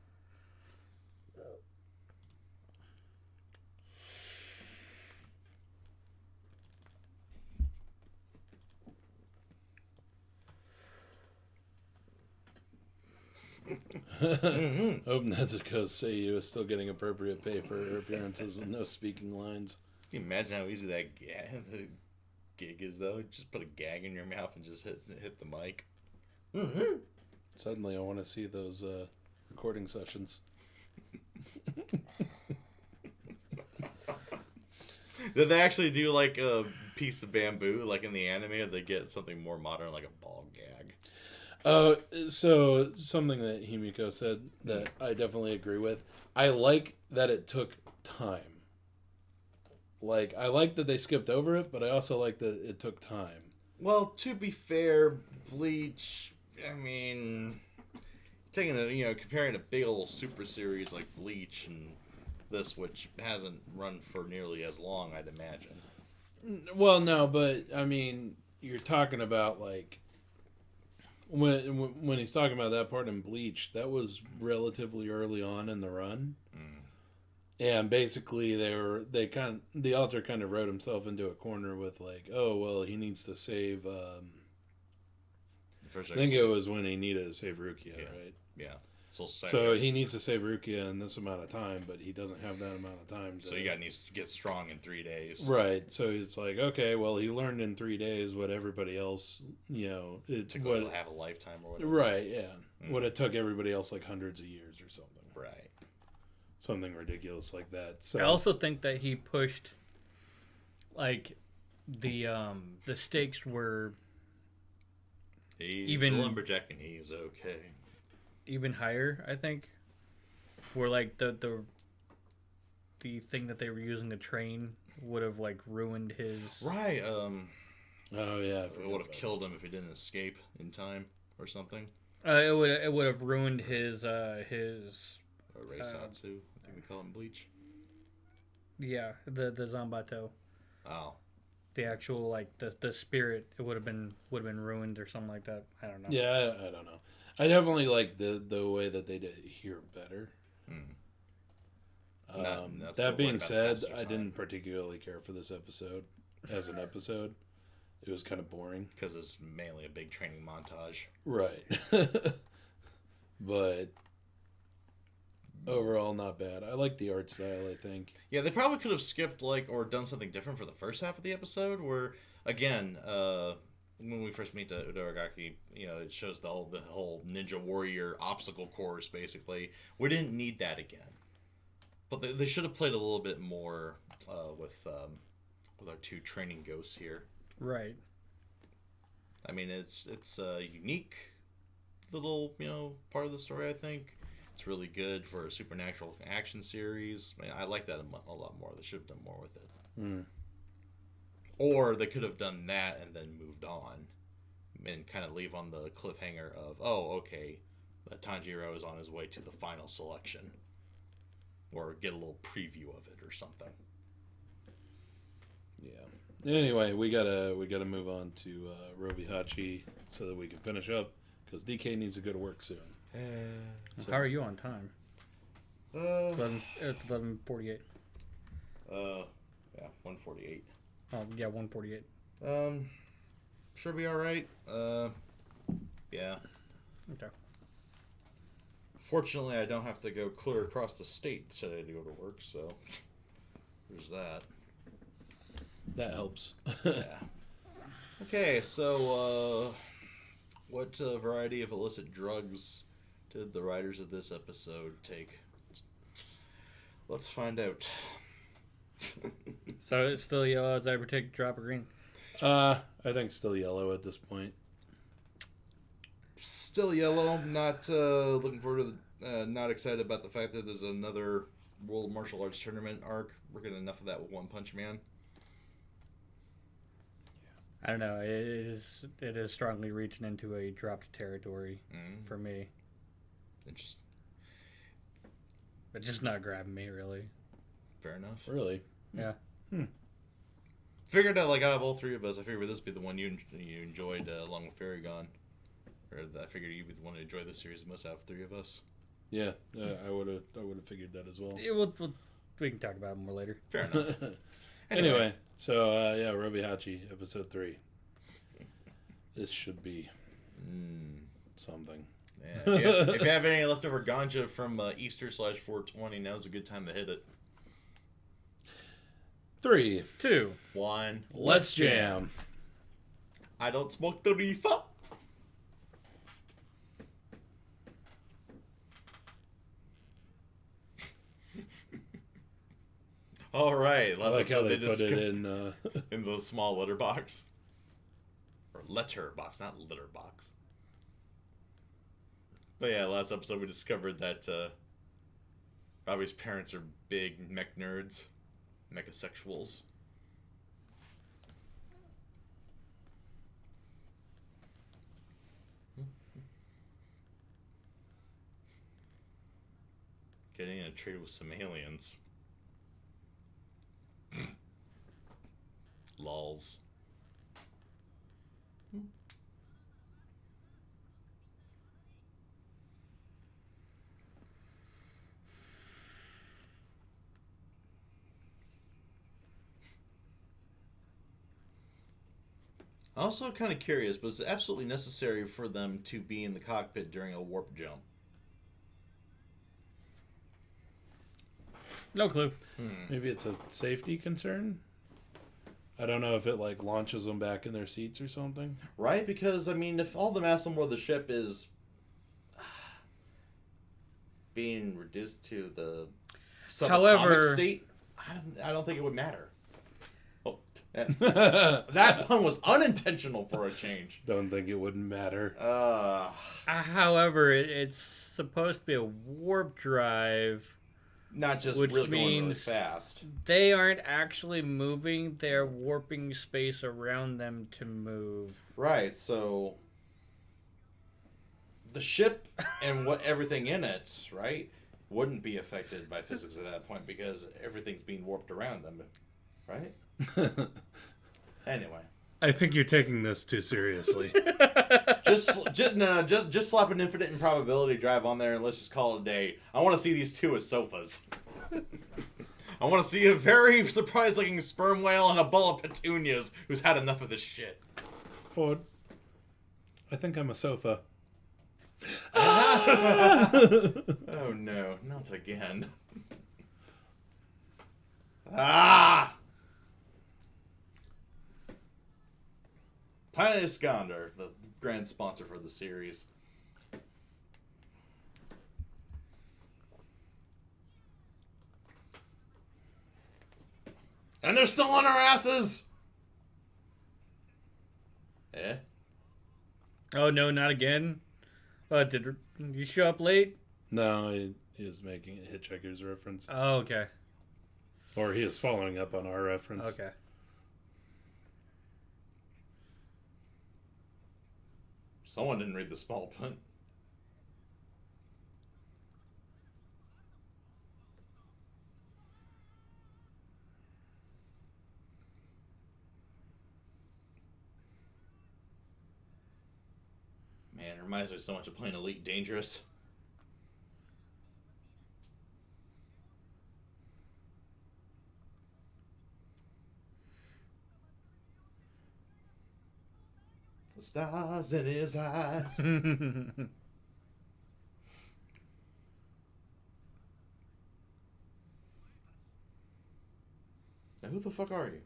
Hope Nezuko Seiyu is still getting appropriate pay for her appearances with no speaking lines. Can you imagine how easy that the gig is, though? Just put a gag in your mouth and just hit the mic. Suddenly, I want to see those recording sessions. Did they actually do like a piece of bamboo, like in the anime, or they get something more modern, like a ball gag? So something that Himiko said that I definitely agree with. I like that it took time. Like, I like that they skipped over it, but I also like that it took time. Well, to be fair, Bleach, I mean, comparing a big old super series like Bleach and this, which hasn't run for nearly as long, I'd imagine. Well, no, but I mean, you're talking about like when he's talking about that part in Bleach, that was relatively early on in the run, And basically, the author kind of wrote himself into a corner with like, oh well, he needs to save. I think it was when he needed to save Rukia, right? Yeah. So he needs to save Rukia in this amount of time, but he doesn't have that amount of time. So he needs to get strong in 3 days. Right. So it's like, okay, well, he learned in 3 days what everybody else, to have a lifetime or whatever. Right. Yeah. What it took everybody else like hundreds of years or something. Right. Something ridiculous like that. So I also think that he pushed, like, the stakes were He's a lumberjack and he's okay. Even higher, I think. Where like the thing that they were using to train would have like ruined his Right. Oh yeah, it would have killed him if he didn't escape in time or something. It would have ruined his Or Reisatsu, I think we call him Bleach. Yeah, the Zanbato. Oh. The actual like the spirit, it would have been ruined or something like that. I don't know. Yeah, I don't know. I definitely like the way that they did it here better. That being said, I didn't particularly care for this episode as an episode. It was kind of boring because it's mainly a big training montage. Right. But overall, not bad. I like the art style, I think. Yeah, they probably could have skipped or done something different for the first half of the episode, where again, when we first meet the Uraragaki, it shows the whole ninja warrior obstacle course. Basically, we didn't need that again, but they should have played a little bit more with our two training ghosts here. Right. I mean, it's a unique little part of the story. I think it's really good for a supernatural action series. I like that a lot more. They should have done more with it. Or they could have done that and then moved on and kind of leave on the cliffhanger of, oh, okay, Tanjiro is on his way to the final selection. Or get a little preview of it or something. Yeah. Anyway, we gotta move on to RobyHachi so that we can finish up because DK needs to go to work soon. How are you on time? It's 11:48. Yeah, 1:48. Oh yeah, 1:48. Should be all right. Yeah. Okay. Fortunately, I don't have to go clear across the state today to go to work, so there's that. That helps. Yeah. Okay, so what variety of illicit drugs did the writers of this episode take? Let's find out. So it's still yellow as I predict drop of green. I think still yellow at this point. Still yellow. Not looking forward to not excited about the fact that there's another World Martial Arts Tournament arc. We're getting enough of that with One Punch Man. I don't know. It is strongly reaching into a dropped territory for me. Interesting. It's just not grabbing me really. Fair enough. Really? Yeah. Figured out out of all three of us, I figured this would be the one you enjoyed along with Fairy Gone. Or I figured you'd be the one to enjoy this series the most out of three of us. Yeah, I would have figured that as well. Yeah, we can talk about it more later. Fair enough. Anyway, so RobyHachi episode 3. This should be something. Yeah, if you have any leftover ganja from Easter/420, now's a good time to hit it. 3, 2, 1. Let's jam. I don't smoke the reefer. All right. I like how they put it in in the small letter box. Or letter box, not litter box. But yeah, last episode we discovered that Robbie's parents are big mech nerds. Mechasexuals. Getting in a trade with some aliens. Lols. Also, kind of curious, but is it absolutely necessary for them to be in the cockpit during a warp jump? No clue. Maybe it's a safety concern. I don't know if it like launches them back in their seats or something. Right? Because, I mean, if all the mass on board the ship is being reduced to the subatomic However, state, I don't think it would matter. Oh, that pun was unintentional for a change. Don't think it wouldn't matter. however, it's supposed to be a warp drive. Not just Which really going really means fast. They aren't actually moving, they're warping space around them to move. Right, so the ship and everything in it, right, wouldn't be affected by physics at that point because everything's being warped around them, right? Anyway. I think you're taking this too seriously. Just slap an infinite improbability drive on there and let's just call it a day. I want to see these two as sofas. I want to see a very surprising sperm whale and a bowl of petunias who's had enough of this shit. Ford, I think I'm a sofa. Oh no, not again. Ah! Planet Iskander, the grand sponsor for the series. And they're still on our asses! Eh? Oh no, not again. Did you show up late? No, he is making a Hitchhiker's reference. Oh, okay. Or he is following up on our reference. Okay. Someone didn't read the small print. Man, it reminds me so much of playing Elite Dangerous. The stars in his eyes. Now, who the fuck are you?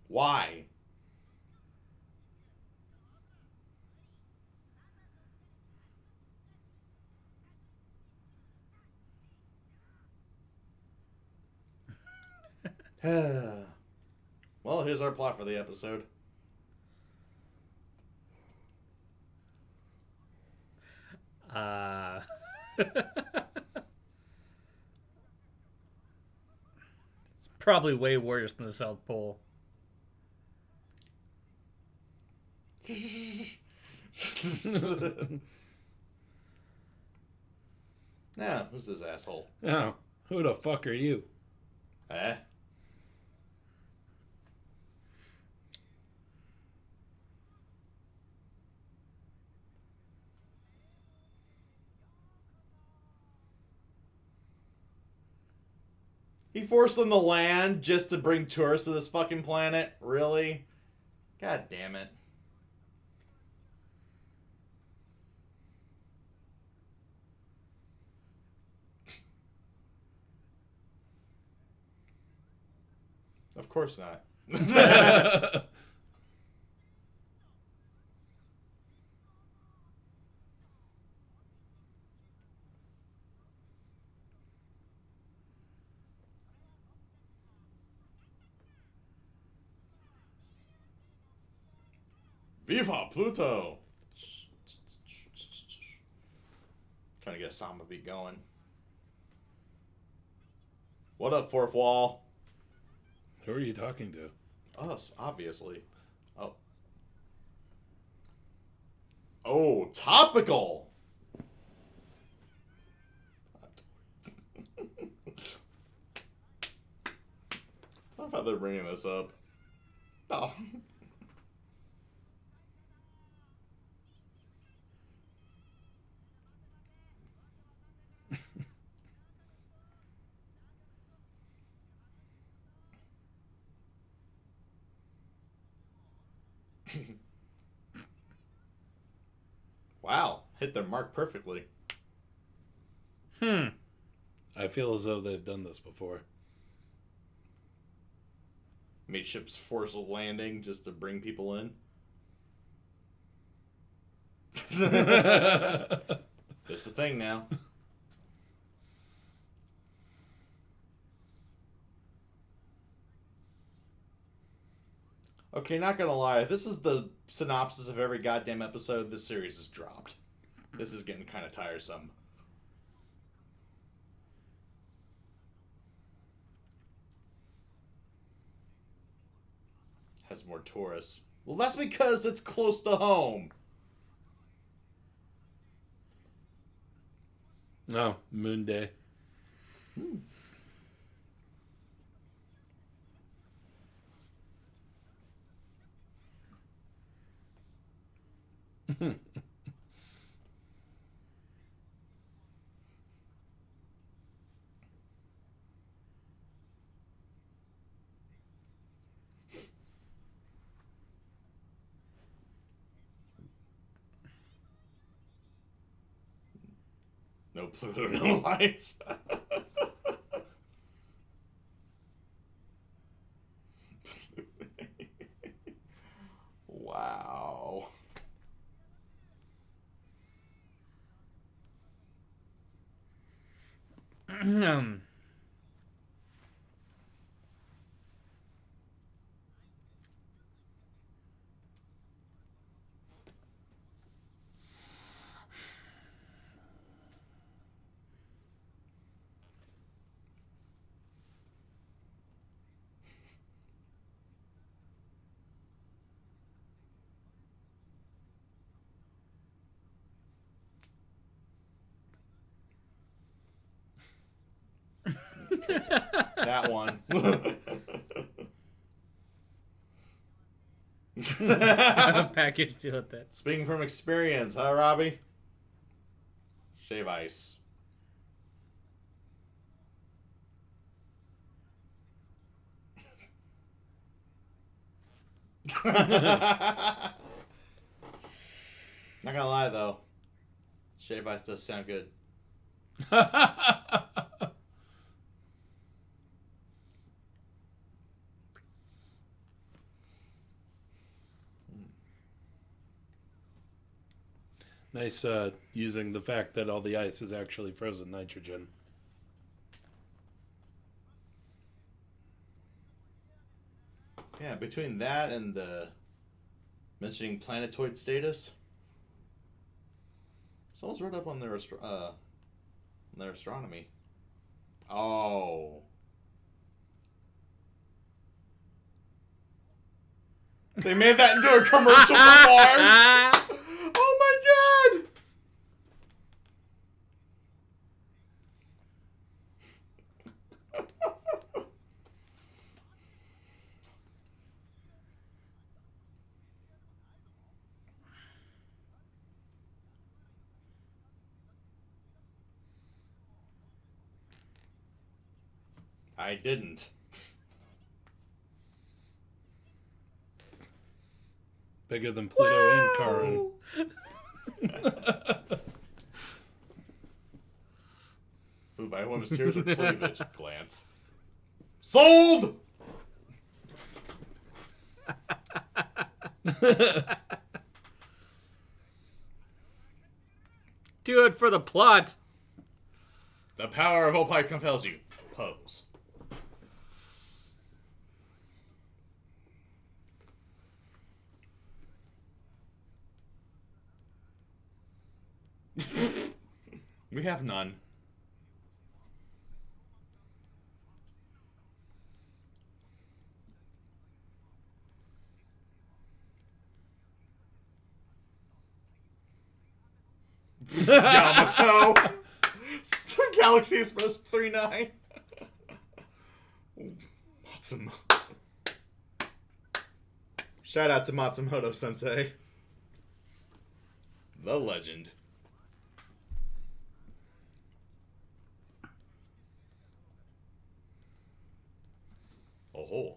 Why? Well, here's our plot for the episode. It's probably way worse than the South Pole. Now, who's this asshole? Oh, who the fuck are you? Eh? He forced them to land just to bring tourists to this fucking planet? Really? God damn it. Of course not. Viva Pluto! Trying to get a samba beat going. What up, fourth wall? Who are you talking to? Us, obviously. Oh. Oh, topical! Sorry if they're bringing this up. Oh. Wow, hit their mark perfectly. I feel as though they've done this before. Made ships force a landing just to bring people in. It's a thing now. Okay, not gonna lie. If this is the synopsis of every goddamn episode, this series is dropped. This is getting kind of tiresome. Has more tourists. Well, that's because it's close to home. No, Moon Day. No Pluto, no life. Wow. That one. Package deal with that. Speaking from experience, huh, Robbie? Shave ice. Not gonna lie though, shave ice does sound good. Nice using the fact that all the ice is actually frozen nitrogen. Yeah, between that and the mentioning planetoid status, someone's read up on their astronomy. Oh. They made that into a commercial for Mars. Oh my god! I didn't. Bigger than Pluto and Charon. Ooh, by one mysterious or cleavage. Glance. Sold! Do it for the plot. The power of Opie compels you. Pose. We have none. Yamato. Galaxy Express 39. Matsumoto. Shout out to Matsumoto Sensei. The legend. Oh.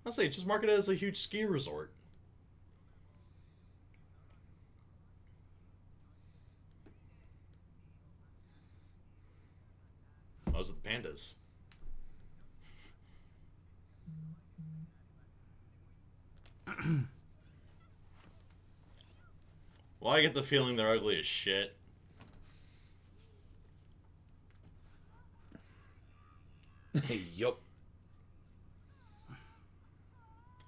I'll say, just market it as a huge ski resort. Those are the pandas. Well, I get the feeling they're ugly as shit. Yup.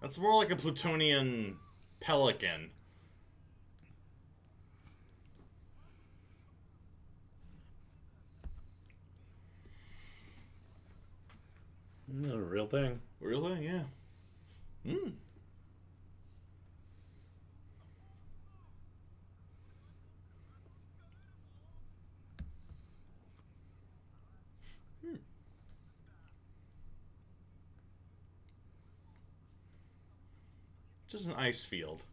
That's more like a Plutonian pelican. A real thing. Really? Yeah. Hmm. Just an ice field.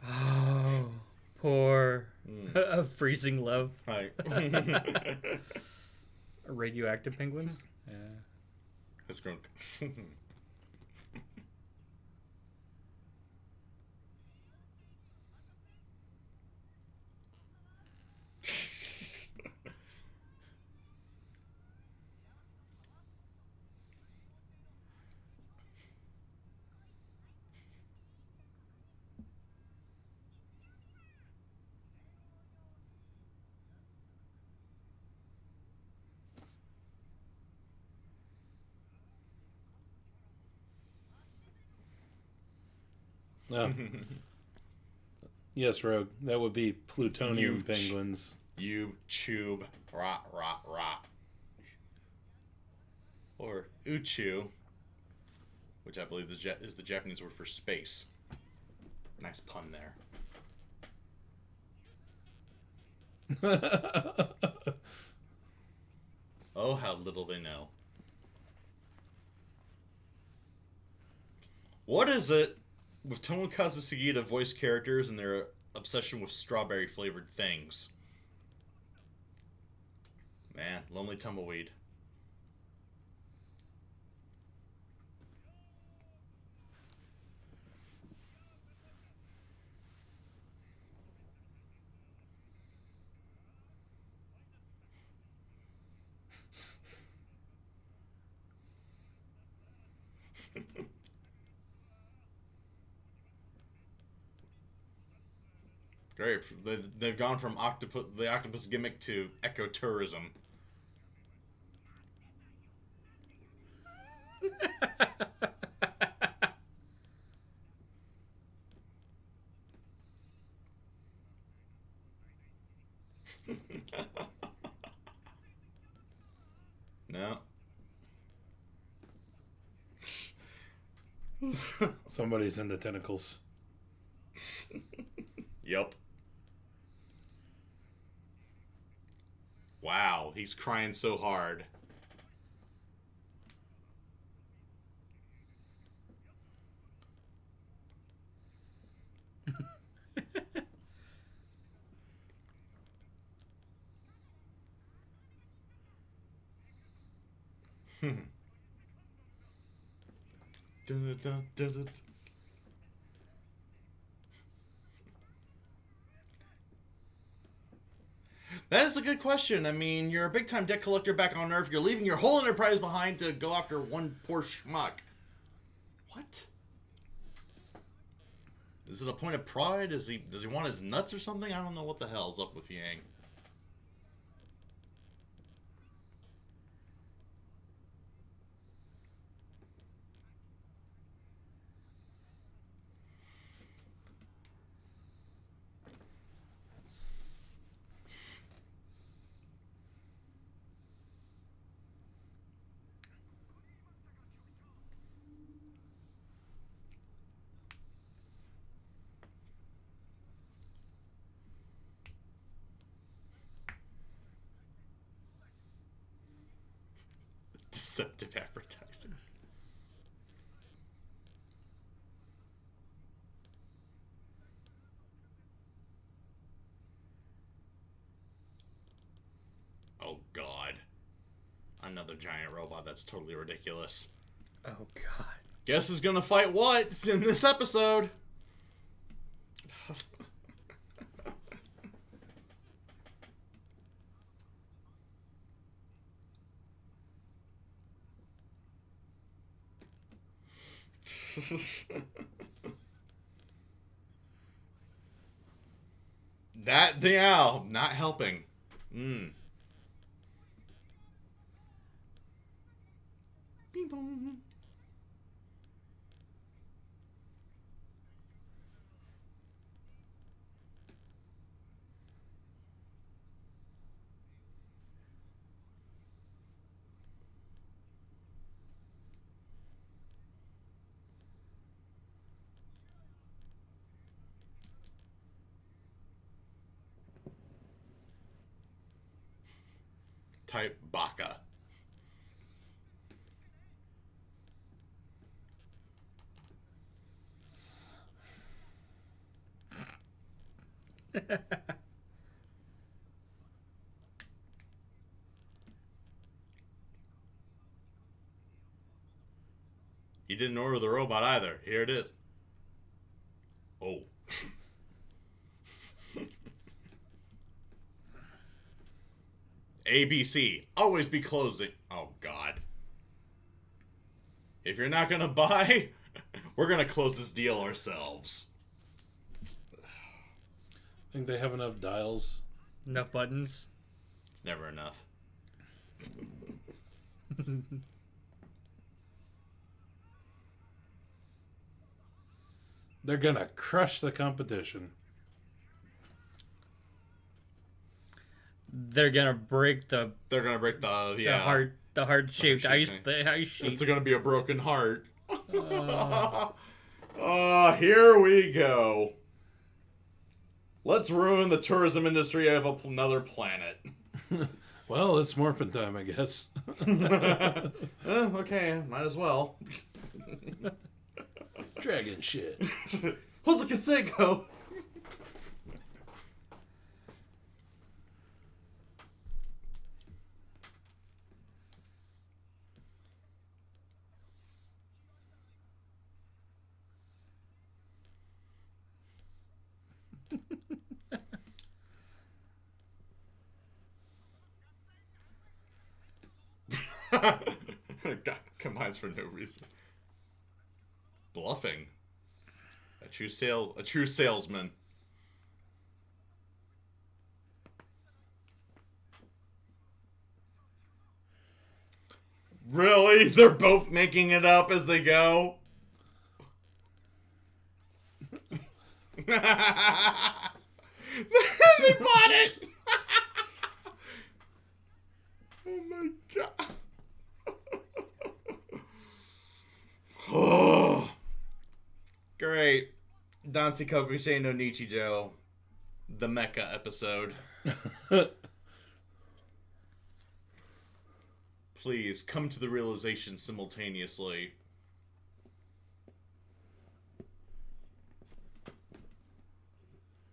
Oh, poor a freezing love. Right. Radioactive penguins. Yeah. It's grown. Oh. Yes, Rogue. That would be plutonium Huge. penguins. YouTube. Rot, rot, rot. Or Uchu, which I believe is the Japanese word for space. Nice pun there. Oh, how little they know. What is it with Tomokazu Sugita voice characters and their obsession with strawberry flavored things? Man, lonely tumbleweed. Great. They've gone from the octopus gimmick to ecotourism. No. Somebody's in the tentacles. Yep. Wow, he's crying so hard. Dun, dun, dun, dun. That is a good question. I mean, you're a big-time debt collector back on Earth. You're leaving your whole enterprise behind to go after one poor schmuck. What? Is it a point of pride? Does he want his nuts or something? I don't know what the hell's up with Yang. Deceptive advertising. Oh god. Another giant robot that's totally ridiculous. Oh god. Guess who's gonna fight what in this episode? Not helping. Bing bong. Type Baka. You didn't order the robot either. Here it is. Oh. ABC. Always be closing. Oh, God. If you're not going to buy, we're going to close this deal ourselves. Think they have enough dials? Enough buttons? It's never enough. They're gonna crush the competition. They're gonna break the heart shaped ice sheet. It's gonna be a broken heart. Here we go. Let's ruin the tourism industry of another planet. Well, it's morphin time, I guess. Okay, might as well. Dragon shit. Hosa Kenseigo. God, combines for no reason. Bluffing. A true salesman. Really? They're both making it up as they go? They bought it! Oh my god. Oh. Great. Dansi Kokusei no Nichijou. The mecha episode. Please, come to the realization simultaneously.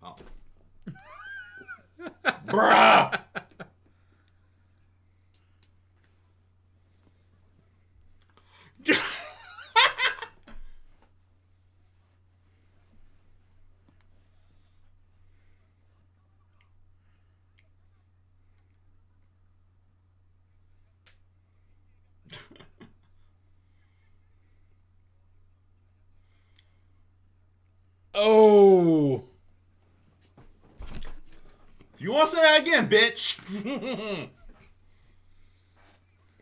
Oh. Bruh! Oh! You want to say that again, bitch?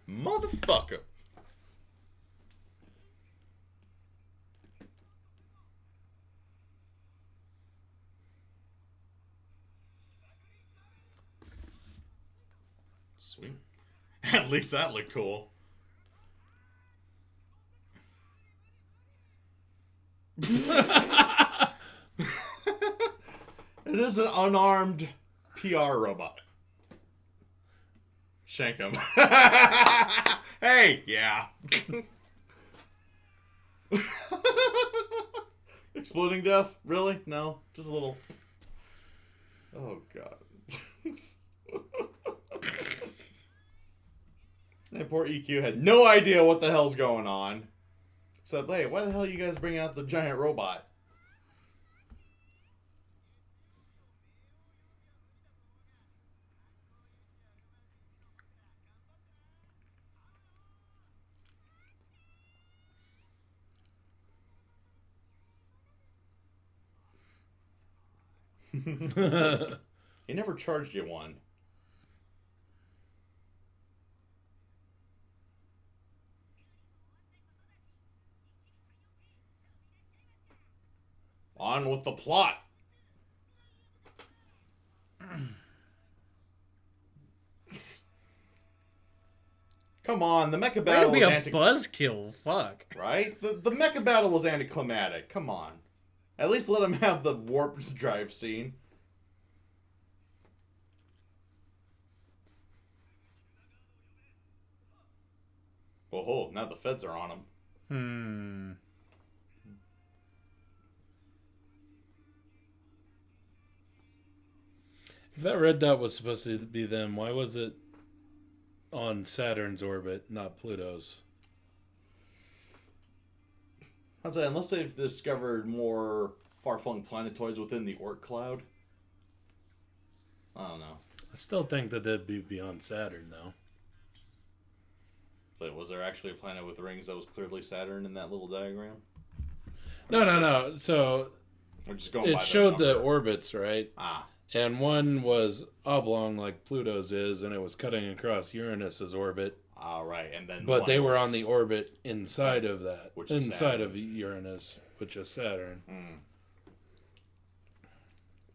Motherfucker. Sweet. At least that looked cool. It is an unarmed PR robot. Shank him. Hey, yeah. Exploding death? Really? No, just a little. Oh god. That poor EQ had no idea what the hell's going on. Except, hey, why the hell you guys bring out the giant robot? He never charged you one. On with the plot. Come on, the mecha Way to battle be was a buzzkill. Fuck. right? The mecha battle was anticlimactic. Come on. At least let him have the warp drive scene. Oh, now the feds are on him. If that red dot was supposed to be them, why was it on Saturn's orbit, not Pluto's? I'd say unless they've discovered more far-flung planetoids within the Oort cloud. I don't know. I still think that that'd be beyond Saturn, though. But was there actually a planet with rings that was clearly Saturn in that little diagram? No. So We're just going by it showed the number. orbits, right? Ah. And one was oblong like Pluto's is, and it was cutting across Uranus's orbit. All right, and then. But they were was- on the orbit inside of that, which is inside Saturn. of Uranus, which is Saturn.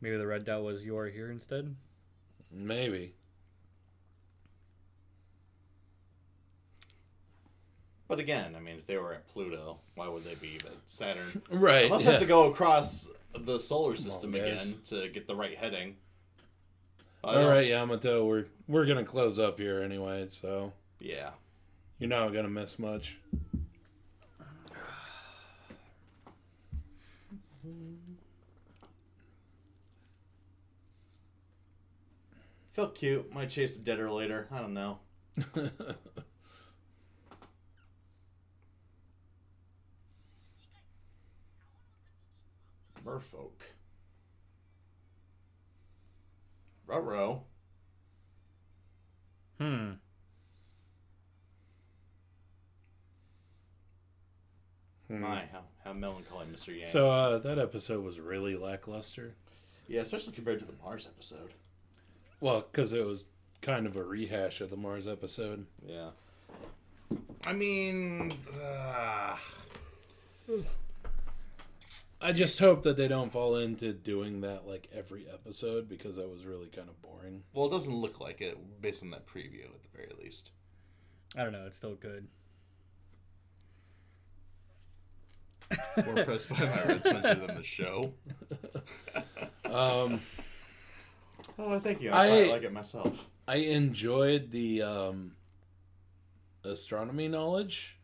Maybe the red dot was you are here instead. Maybe. But again, I mean, if they were at Pluto, why would they be at Saturn? Right. Unless they have to go across the solar system guys. again to get the right heading. All right, Yamato, we're gonna close up here anyway, so Yeah. you're not gonna miss much. Felt cute. Might chase the deader later. I don't know. Merfolk. Ruh-roh. My, how melancholy, Mr. Yang. So that episode was really lackluster. Yeah, especially compared to the Mars episode. Well, because it was kind of a rehash of the Mars episode. Yeah. I mean, I just hope that they don't fall into doing that like every episode, because that was really kind of boring. well, it doesn't look like it based on that preview at the very least. I don't know. It's still good. More impressed by my red censor than the show. Oh, thank you. I quite like it myself. I enjoyed the astronomy knowledge.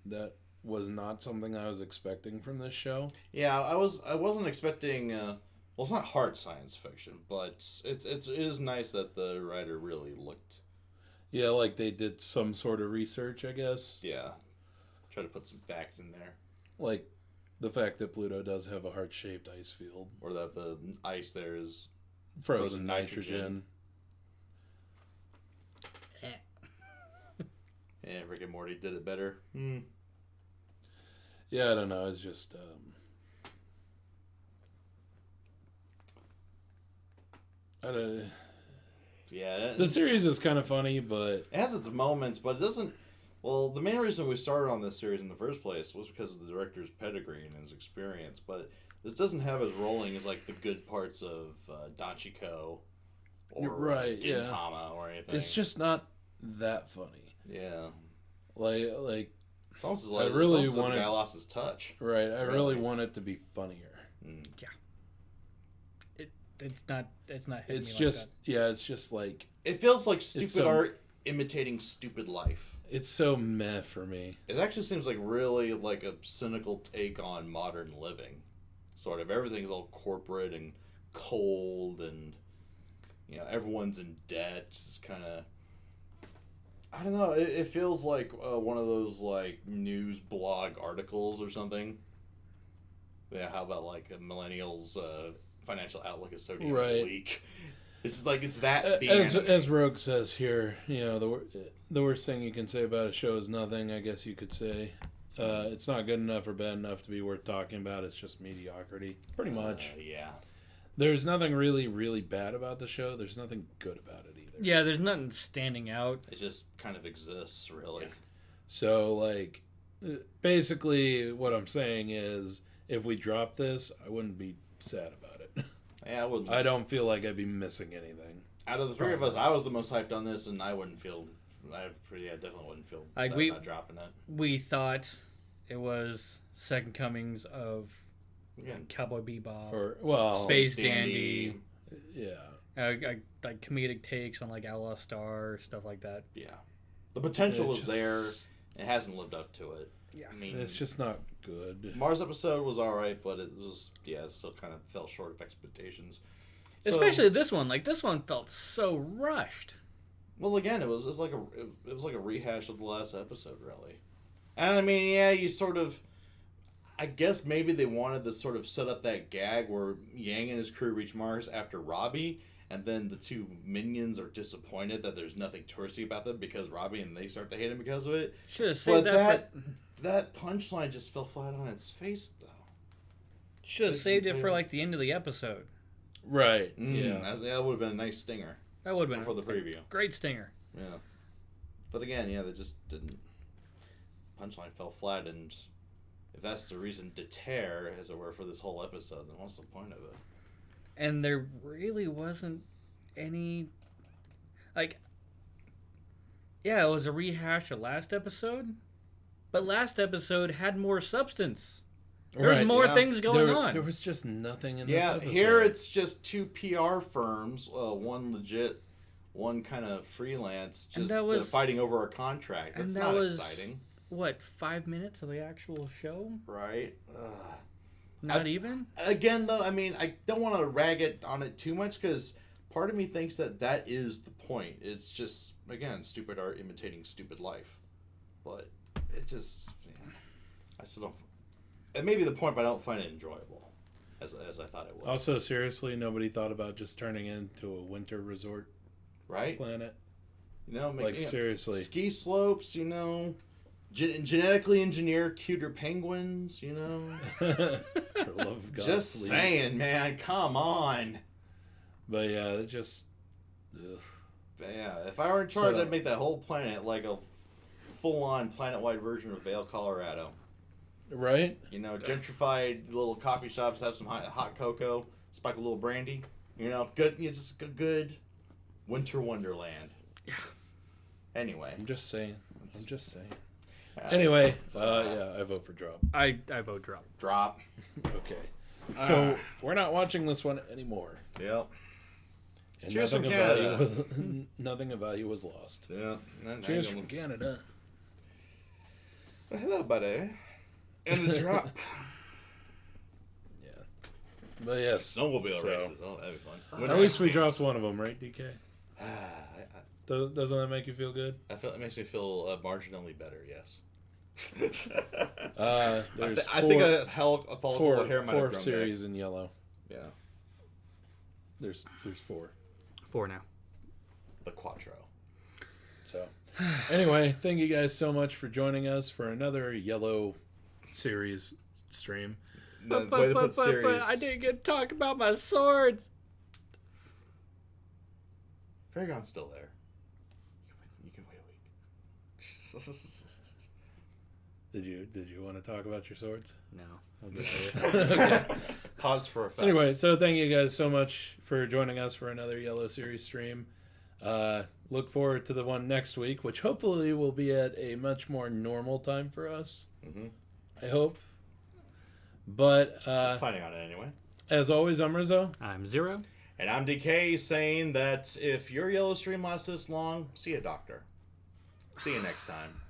That was not something I was expecting from this show. Yeah, I wasn't expecting. Well, it's not hard science fiction, but it is nice that the writer really looked. Yeah, like they did some sort of research, I guess. Yeah, try to put some facts in there, Like the fact that Pluto does have a heart-shaped ice field. or that the ice there is Frozen nitrogen. Yeah, Rick and Morty did it better. Yeah, I don't know. It's just I don't. Yeah, The series is kind of funny, but it has its moments, but it doesn't. Well, the main reason we started on this series in the first place was because of the director's pedigree and his experience. But this doesn't have as rolling as like the good parts of Danchiko or Right, yeah. Gintama or anything. it's just not that funny. yeah. Like It's almost as I like really it's almost like wanted- the guy lost his touch. right. I really Really? want it to be funnier. It's not. It's not. Hitting It's me just Like yeah. It's just like It feels like stupid some- art imitating stupid life. It's so meh for me. It actually seems like really like a cynical take on modern living. Sort of everything's all corporate and cold, and everyone's in debt. It's kind of, I don't know. It feels like one of those like news blog articles or something. Yeah, how about like a millennials' financial outlook is so damn bleak. It's just like it's that. As Rogue says here, the worst thing you can say about a show is nothing. I guess you could say it's not good enough or bad enough to be worth talking about. It's just mediocrity, pretty much. Yeah. There's nothing really, really bad about the show. There's nothing good about it either. Yeah, there's nothing standing out. It just kind of exists, really. Yeah. So, like, basically, what I'm saying is, if we drop this, I wouldn't be sad about it. Yeah, I wouldn't. I don't feel like I'd be missing anything. Out of the three of us, I was the most hyped on this, and I wouldn't feel. I definitely wouldn't feel like sad about dropping it. We thought it was second comings of Cowboy Bebop or Space Dandy. Yeah. Like comedic takes on like Outlaw Star, stuff like that. Yeah, the potential was there. It hasn't lived up to it. Yeah, I mean, it's just not good. Mars episode was all right, but it was it still kind of fell short of expectations. Especially this one. Like this one felt so rushed. Well, again, it was like a rehash of the last episode, really. And I mean, you sort of. I guess maybe they wanted to sort of set up that gag where Yang and his crew reach Mars after Robbie, and then the two minions are disappointed that there's nothing touristy about them because Robbie and they start to hate him because of it. Should have saved that punchline just fell flat on its face, though. Should have saved it for like the end of the episode. Right. That would have been a nice stinger. That would have been for the preview. Great stinger. Yeah. But again, they just didn't. Punchline fell flat, and if that's the reason to tear, as it were, for this whole episode, then what's the point of it? And there really wasn't any, like, it was a rehash of last episode, but last episode had more substance. There's more things going on. There was just nothing in this episode. Here it's just two PR firms, one legit, one kind of freelance, just fighting over a contract. That's not exciting. What, 5 minutes of the actual show? Right. Not even? Again, though, I mean, I don't want to rag it on it too much because part of me thinks that is the point. It's just, again, stupid art imitating stupid life. But it just, I still don't. It may be the point, but I don't find it enjoyable as I thought it would. Also, seriously, nobody thought about just turning it into a winter resort planet. Seriously. Ski slopes, genetically engineer cuter penguins, For the love of God, just please. saying, man, come on. But yeah, it just. Ugh. Yeah, if I were in charge, I'd make that whole planet like a full-on planet-wide version of Vail, Colorado. Right? Gentrified little coffee shops, have some hot cocoa, spike a little brandy. Good. It's just a good winter wonderland. Yeah. Anyway, I'm just saying. Anyway, I vote for drop. I vote drop. Drop. Okay. So we're not watching this one anymore. Yep. And Cheers nothing from of Canada. nothing of value was lost. Yeah. Cheers from Canada. Well, hello, buddy. And the drop. Yeah. But yes. Snowmobile races. Oh, that'd be fun. At least we dropped one of them, right, DK? Doesn't that make you feel good? It makes me feel marginally better, yes. There's I think a follicle hair might have grown four series back. in yellow. Yeah. There's 4. 4 now. The Quattro. So, anyway, thank you guys so much for joining us for another yellow series stream. But I didn't get to talk about my swords. Faragon's still there. You can wait a week. Did you want to talk about your swords? No. Okay. Pause for effect. Anyway, so thank you guys so much for joining us for another yellow series stream. Look forward to the one next week, which hopefully will be at a much more normal time for us. Mm-hmm. I hope. But planning on it anyway. As always, I'm Rizzo. I'm Zero. And I'm DK, saying that if your yellow stream lasts this long, see a doctor. See you next time.